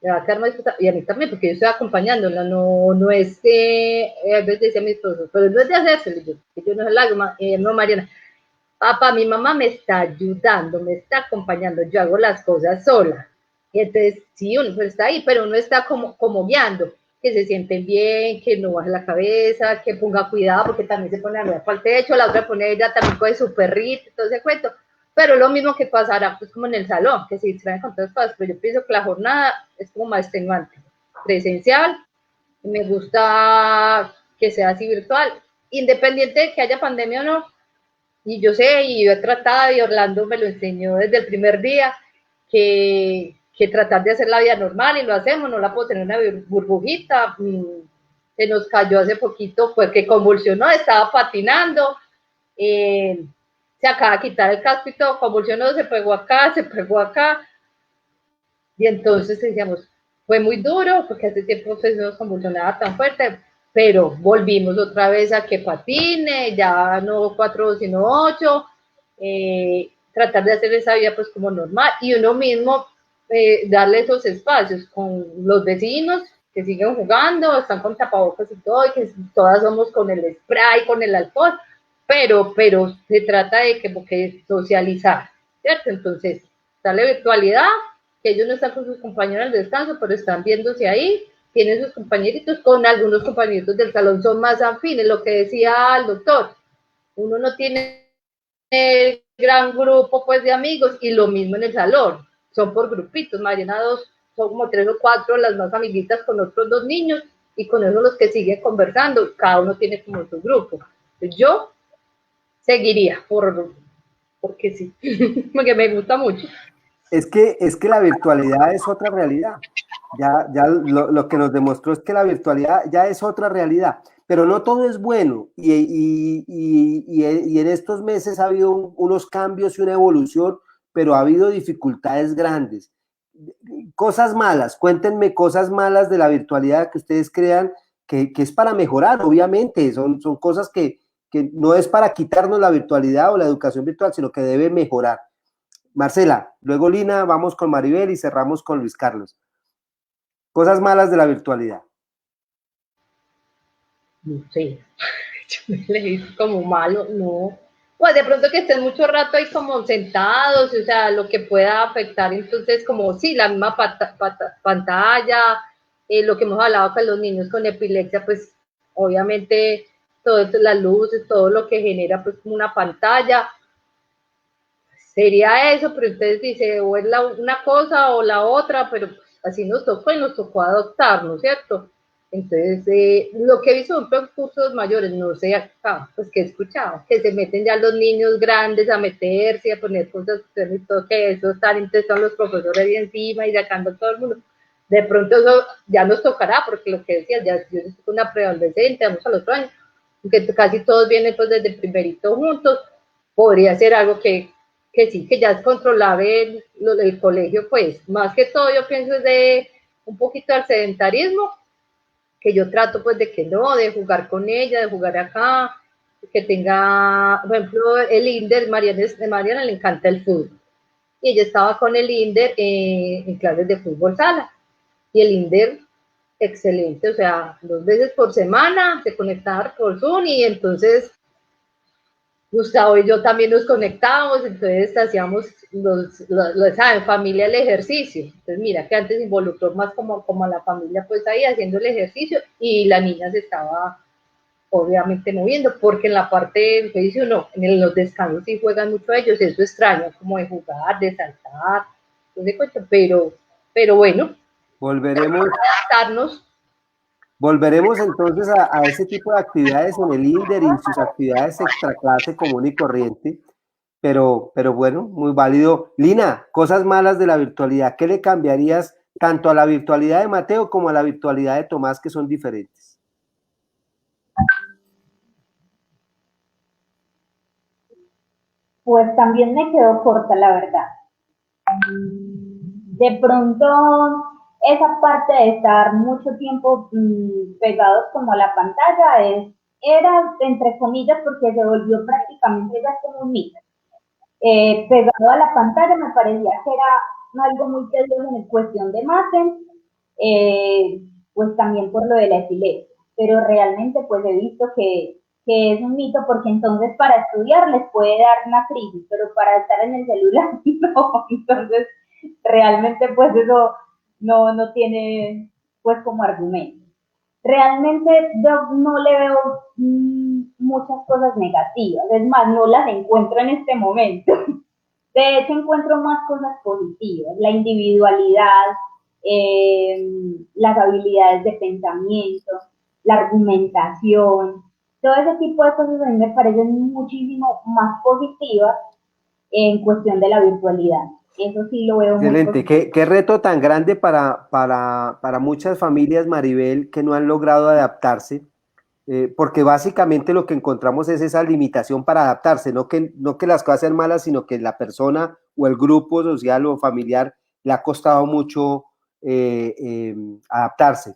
le va a quedar más pesado, y a mí también, porque yo estoy acompañándola, no es que, a veces decía a mis profesores, pero no es de hacerse, yo no soy lágrima, no, Mariana, papá, mi mamá me está ayudando, me está acompañando, yo hago las cosas sola. Y entonces, sí, uno pues está ahí, pero uno está como guiando, que se sienten bien, que no baje la cabeza, que ponga cuidado, porque también se pone a mirar para el techo, la otra pone ella también con su perrito, todo ese cuento. Pero lo mismo que pasará, pues como en el salón, que se distraen con todas cosas, pero yo pienso que la jornada es como más extenuante, presencial, me gusta que sea así virtual, independiente de que haya pandemia o no. Y yo sé, y yo he tratado, y Orlando me lo enseñó desde el primer día, que tratar de hacer la vida normal, y lo hacemos, no la puedo tener una burbujita, se nos cayó hace poquito, fue que convulsionó, estaba patinando, se acaba de quitar el casco y todo, convulsionó, se pegó acá, y entonces decíamos, fue muy duro, porque hace tiempo pues, no nos convulsionaba tan fuerte, pero volvimos otra vez a que patine, ya no 4 sino 8, tratar de hacer esa vida pues como normal, y uno mismo darle esos espacios con los vecinos que siguen jugando, están con tapabocas y todo, y que todas somos con el spray, con el alcohol, pero se trata de que socializar, ¿cierto? Entonces, darle virtualidad, que ellos no están con sus compañeros al descanso, pero están viéndose ahí, tienen sus compañeritos, con algunos compañeritos del salón son más afines, lo que decía el doctor, uno no tiene el gran grupo pues de amigos, y lo mismo en el salón, son por grupitos, Mariana 2, son como 3 o 4 las más amiguitas con otros 2 niños, y con eso los que siguen conversando, cada uno tiene como su grupo. Entonces, yo seguiría, porque sí, porque me gusta mucho. Es que la virtualidad es otra realidad. Ya lo que nos demostró es que la virtualidad ya es otra realidad, pero no todo es bueno y en estos meses ha habido unos cambios y una evolución, pero ha habido dificultades grandes. Cosas malas, cuéntenme cosas malas de la virtualidad que ustedes crean que es para mejorar, obviamente, son cosas que no es para quitarnos la virtualidad o la educación virtual, sino que debe mejorar. Marcela, luego Lina, vamos con Maribel y cerramos con Luis Carlos. Cosas malas de la virtualidad. No sé, yo me le hice como malo, no. Pues de pronto que estén mucho rato ahí como sentados, o sea, lo que pueda afectar, entonces como sí, la misma pantalla, lo que hemos hablado con los niños con epilepsia, pues obviamente todo esto, las luces, todo lo que genera pues como una pantalla, sería eso, pero entonces dice, o es una cosa o la otra, pero pues, así nos tocó y nos tocó adoptar, ¿no es cierto? Entonces, lo que he visto en cursos mayores, no sé acá, pues que he escuchado, que se meten ya los niños grandes a meterse y a poner cosas, y todo que eso están, entonces son los profesores ahí encima y sacando todo el mundo. De pronto eso ya nos tocará, porque lo que decía, ya yo estoy con una preadolescente, vamos al otro año, que casi todos vienen pues desde primerito juntos, podría ser algo que sí, que ya es controlable el colegio, pues, más que todo yo pienso es de un poquito del sedentarismo, que yo trato pues de que no, de jugar con ella, de jugar acá, que tenga, por ejemplo, el Inder, Mariana le encanta el fútbol, y ella estaba con el Inder en clases de fútbol sala, y el Inder, excelente, o sea, 2 veces por semana se conectaba por Zoom, y entonces Gustavo y yo también nos conectábamos, entonces hacíamos ¿saben? Familia el ejercicio. Entonces mira que antes involucró más como a la familia pues ahí haciendo el ejercicio y la niña se estaba obviamente moviendo, porque en la parte del ejercicio no, en los descansos sí juegan mucho ellos, eso extraño, como de jugar, de saltar, no sé cuánto, pero bueno, Volveremos adaptarnos. Volveremos entonces a ese tipo de actividades en el INDER y sus actividades extraclase común y corriente, pero bueno, muy válido. Lina, cosas malas de la virtualidad, ¿qué le cambiarías tanto a la virtualidad de Mateo como a la virtualidad de Tomás, que son diferentes? Pues también me quedo corta, la verdad. De pronto, esa parte de estar mucho tiempo pegados como a la pantalla era, entre comillas, porque se volvió prácticamente ya como un mito. Pegado a la pantalla me parecía que era algo muy tedioso en cuestión de mate, pues también por lo de la epilepsia, pero realmente pues he visto que es un mito, porque entonces para estudiar les puede dar una crisis, pero para estar en el celular no, entonces realmente pues eso no tiene pues como argumento. Realmente yo no le veo muchas cosas negativas, es más, no las encuentro en este momento. De hecho, encuentro más cosas positivas, la individualidad, las habilidades de pensamiento, la argumentación, todo ese tipo de cosas a mí me parecen muchísimo más positivas en cuestión de la virtualidad. Eso sí lo veo muy Excelente, positivo. qué reto tan grande para muchas familias, Maribel, que no han logrado adaptarse, porque básicamente lo que encontramos es esa limitación para adaptarse, no que las cosas sean malas, sino que la persona o el grupo social o familiar le ha costado mucho adaptarse.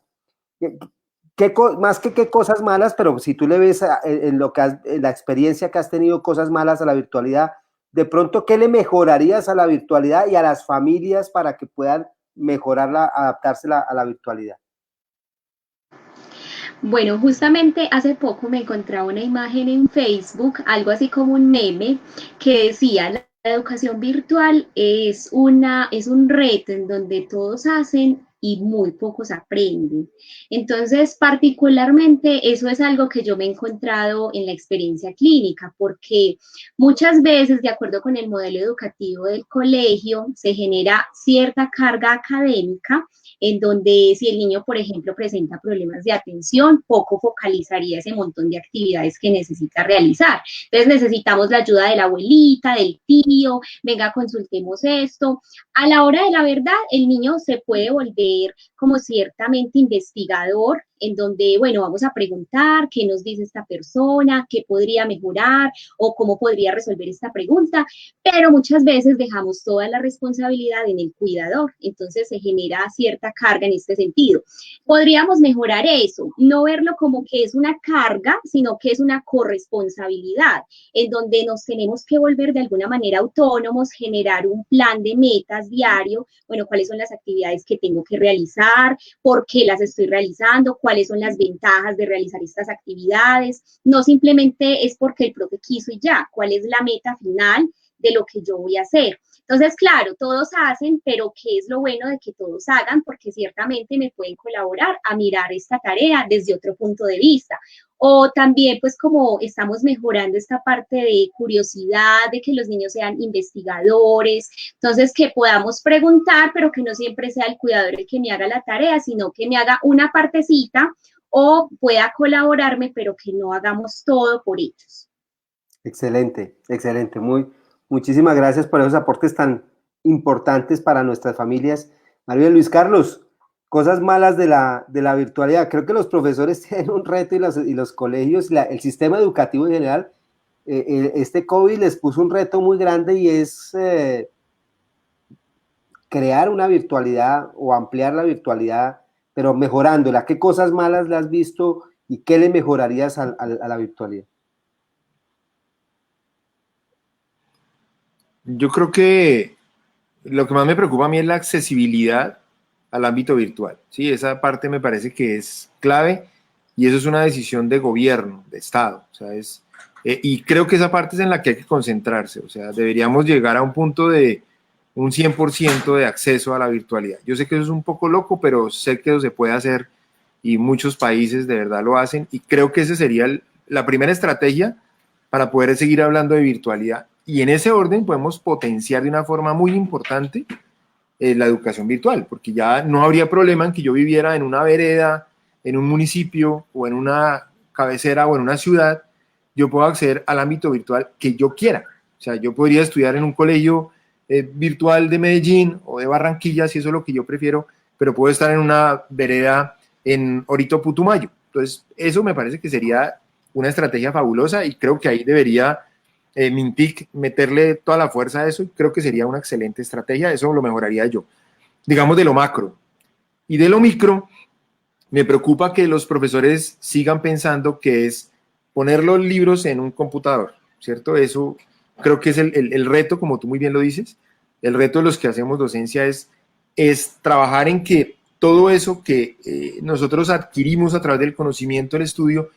Más que qué cosas malas, pero si tú le ves en lo que en la experiencia que has tenido cosas malas a la virtualidad, de pronto, ¿qué le mejorarías a la virtualidad y a las familias para que puedan mejorarla, adaptarse a la virtualidad? Bueno, justamente hace poco me encontraba una imagen en Facebook, algo así como un meme, que decía, la educación virtual es un reto en donde todos hacen y muy pocos aprenden. Entonces, particularmente, eso es algo que yo me he encontrado en la experiencia clínica, porque muchas veces, de acuerdo con el modelo educativo del colegio, se genera cierta carga académica en donde si el niño, por ejemplo, presenta problemas de atención, poco focalizaría ese montón de actividades que necesita realizar. Entonces necesitamos la ayuda de la abuelita, del tío, venga, consultemos esto. A la hora de la verdad, el niño se puede volver volver como ciertamente investigador, en donde, bueno, vamos a preguntar qué nos dice esta persona, qué podría mejorar o cómo podría resolver esta pregunta, pero muchas veces dejamos toda la responsabilidad en el cuidador, entonces se genera cierta carga en este sentido. Podríamos mejorar eso, no verlo como que es una carga, sino que es una corresponsabilidad, en donde nos tenemos que volver de alguna manera autónomos, generar un plan de metas diario, bueno, cuáles son las actividades que tengo que realizar, por qué las estoy realizando, cuáles son las ventajas de realizar estas actividades, no simplemente es porque el profe quiso y ya, cuál es la meta final de lo que yo voy a hacer. Entonces, claro, todos hacen, pero ¿qué es lo bueno de que todos hagan? Porque ciertamente me pueden colaborar a mirar esta tarea desde otro punto de vista. O también, pues como estamos mejorando esta parte de curiosidad, de que los niños sean investigadores, entonces que podamos preguntar, pero que no siempre sea el cuidador el que me haga la tarea, sino que me haga una partecita o pueda colaborarme, pero que no hagamos todo por ellos. Excelente, excelente. Muchísimas gracias por esos aportes tan importantes para nuestras familias. María Luis Carlos, cosas malas de la virtualidad. Creo que los profesores tienen un reto y los colegios, el sistema educativo en general, este COVID les puso un reto muy grande y es crear una virtualidad o ampliar la virtualidad, pero mejorándola. ¿Qué cosas malas le has visto y qué le mejorarías a la virtualidad? Yo creo que lo que más me preocupa a mí es la accesibilidad al ámbito virtual, ¿sí? Esa parte me parece que es clave y eso es una decisión de gobierno, de Estado, o sea, y creo que esa parte es en la que hay que concentrarse, o sea, deberíamos llegar a un punto de un 100% de acceso a la virtualidad. Yo sé que eso es un poco loco, pero sé que eso se puede hacer y muchos países de verdad lo hacen y creo que esa sería la primera estrategia para poder seguir hablando de virtualidad. Y en ese orden podemos potenciar de una forma muy importante la educación virtual, porque ya no habría problema en que yo viviera en una vereda, en un municipio o en una cabecera o en una ciudad, yo puedo acceder al ámbito virtual que yo quiera. O sea, yo podría estudiar en un colegio virtual de Medellín o de Barranquilla, si eso es lo que yo prefiero, pero puedo estar en una vereda en Orito Putumayo. Entonces, eso me parece que sería una estrategia fabulosa y creo que ahí debería Mintic meterle toda la fuerza a eso y creo que sería una excelente estrategia, eso lo mejoraría yo. Digamos de lo macro. Y de lo micro, me preocupa que los profesores sigan pensando que es poner los libros en un computador, ¿cierto? Eso creo que es el reto, como tú muy bien lo dices, el reto de los que hacemos docencia es trabajar en que todo eso que nosotros adquirimos a través del conocimiento, del estudio,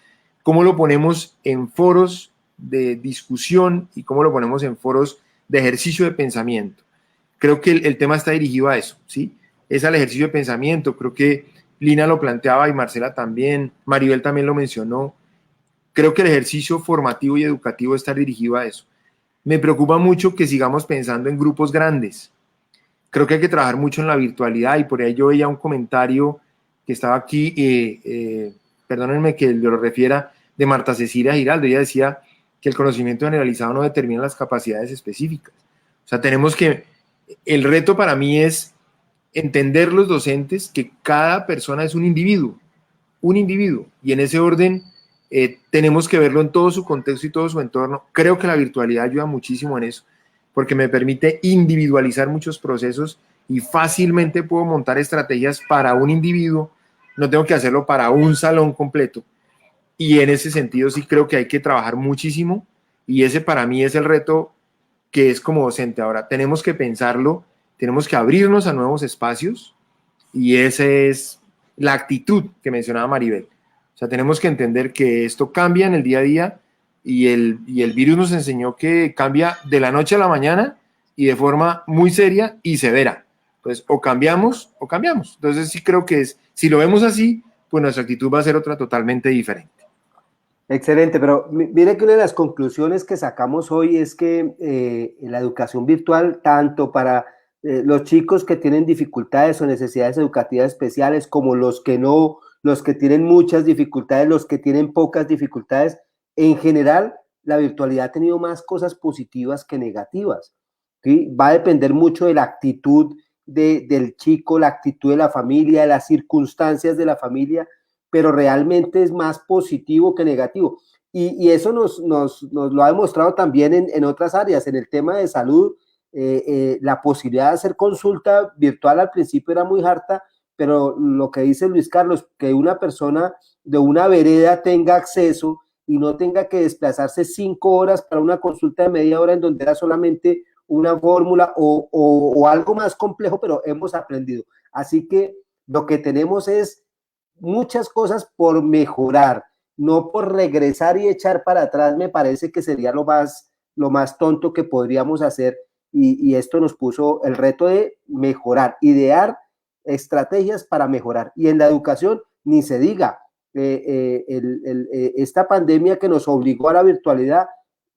cómo lo ponemos en foros de discusión y cómo lo ponemos en foros de ejercicio de pensamiento. Creo que el tema está dirigido a eso, ¿sí? Es al ejercicio de pensamiento. Creo que Lina lo planteaba y Marcela también, Maribel también lo mencionó. Creo que el ejercicio formativo y educativo está dirigido a eso. Me preocupa mucho que sigamos pensando en grupos grandes. Creo que hay que trabajar mucho en la virtualidad y por ahí yo veía un comentario que estaba aquí, perdónenme que lo refiera, de Marta Cecilia Giraldo. Ella decía que el conocimiento generalizado no determina las capacidades específicas. O sea, el reto para mí es entender los docentes que cada persona es un individuo, y en ese orden tenemos que verlo en todo su contexto y todo su entorno. Creo que la virtualidad ayuda muchísimo en eso, porque me permite individualizar muchos procesos y fácilmente puedo montar estrategias para un individuo, no tengo que hacerlo para un salón completo. Y en ese sentido sí creo que hay que trabajar muchísimo y ese para mí es el reto que es como docente. Ahora tenemos que pensarlo, tenemos que abrirnos a nuevos espacios y esa es la actitud que mencionaba Maribel. O sea, tenemos que entender que esto cambia en el día a día y el virus nos enseñó que cambia de la noche a la mañana y de forma muy seria y severa. Entonces, o cambiamos o cambiamos. Entonces sí creo que si lo vemos así, pues nuestra actitud va a ser otra totalmente diferente. Excelente, pero mire que una de las conclusiones que sacamos hoy es que la educación virtual, tanto para los chicos que tienen dificultades o necesidades educativas especiales, como los que no, los que tienen muchas dificultades, los que tienen pocas dificultades, en general, la virtualidad ha tenido más cosas positivas que negativas, ¿sí? Va a depender mucho de la actitud del chico, la actitud de la familia, las circunstancias de la familia, pero realmente es más positivo que negativo. Y eso nos lo ha demostrado también en otras áreas, en el tema de salud. La posibilidad de hacer consulta virtual al principio era muy harta, pero lo que dice Luis Carlos, que una persona de una vereda tenga acceso y no tenga que desplazarse 5 horas para una consulta de media hora en donde era solamente una fórmula o algo más complejo, pero hemos aprendido. Así que lo que tenemos es muchas cosas por mejorar, no por regresar y echar para atrás. Me parece que sería lo más tonto que podríamos hacer, y esto nos puso el reto de mejorar, idear estrategias para mejorar. Y en la educación, ni se diga, esta pandemia que nos obligó a la virtualidad,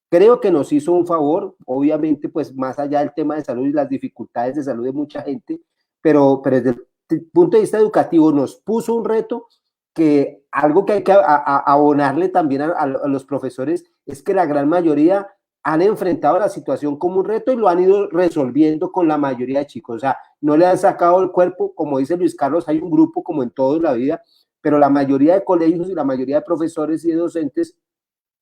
creo que nos hizo un favor, obviamente, pues más allá del tema de salud y las dificultades de salud de mucha gente, pero desde el punto de vista educativo nos puso un reto, que algo que hay que abonarle también a los profesores es que la gran mayoría han enfrentado la situación como un reto y lo han ido resolviendo con la mayoría de chicos. O sea, no le han sacado el cuerpo, como dice Luis Carlos, hay un grupo como en toda la vida, pero la mayoría de colegios y la mayoría de profesores y de docentes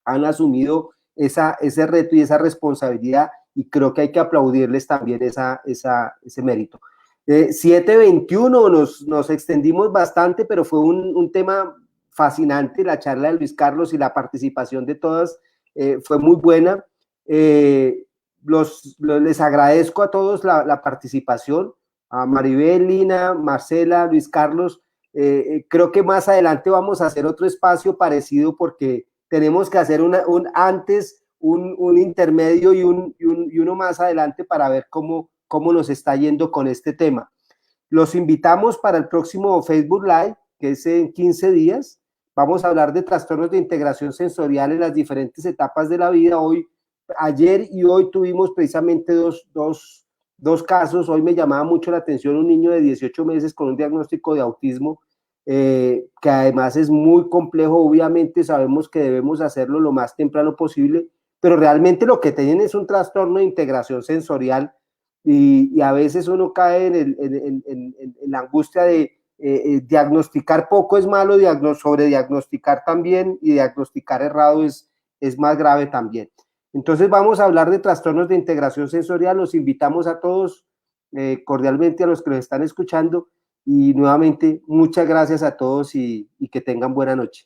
han asumido ese reto y esa responsabilidad, y creo que hay que aplaudirles también ese mérito. 7:21, nos extendimos bastante, pero fue un tema fascinante. La charla de Luis Carlos y la participación de todas fue muy buena. Les agradezco a todos la participación, a Maribel, Lina, Marcela, Luis Carlos. Creo que más adelante vamos a hacer otro espacio parecido, porque tenemos que hacer un antes, un intermedio y uno más adelante para ver cómo nos está yendo con este tema. Los invitamos para el próximo Facebook Live, que es en 15 días. Vamos a hablar de trastornos de integración sensorial en las diferentes etapas de la vida. Ayer y hoy tuvimos precisamente dos casos. Hoy me llamaba mucho la atención un niño de 18 meses con un diagnóstico de autismo, que además es muy complejo. Obviamente sabemos que debemos hacerlo lo más temprano posible, pero realmente lo que tienen es un trastorno de integración sensorial, y a veces uno cae en la angustia de diagnosticar poco es malo, sobrediagnosticar también, y diagnosticar errado es más grave también. Entonces vamos a hablar de trastornos de integración sensorial. Los invitamos a todos cordialmente, a los que nos están escuchando, y nuevamente muchas gracias a todos y que tengan buena noche.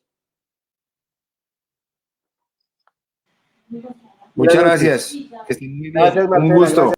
Muchas gracias. Que estén muy bien. Gracias, Marcela, un gusto. Gracias.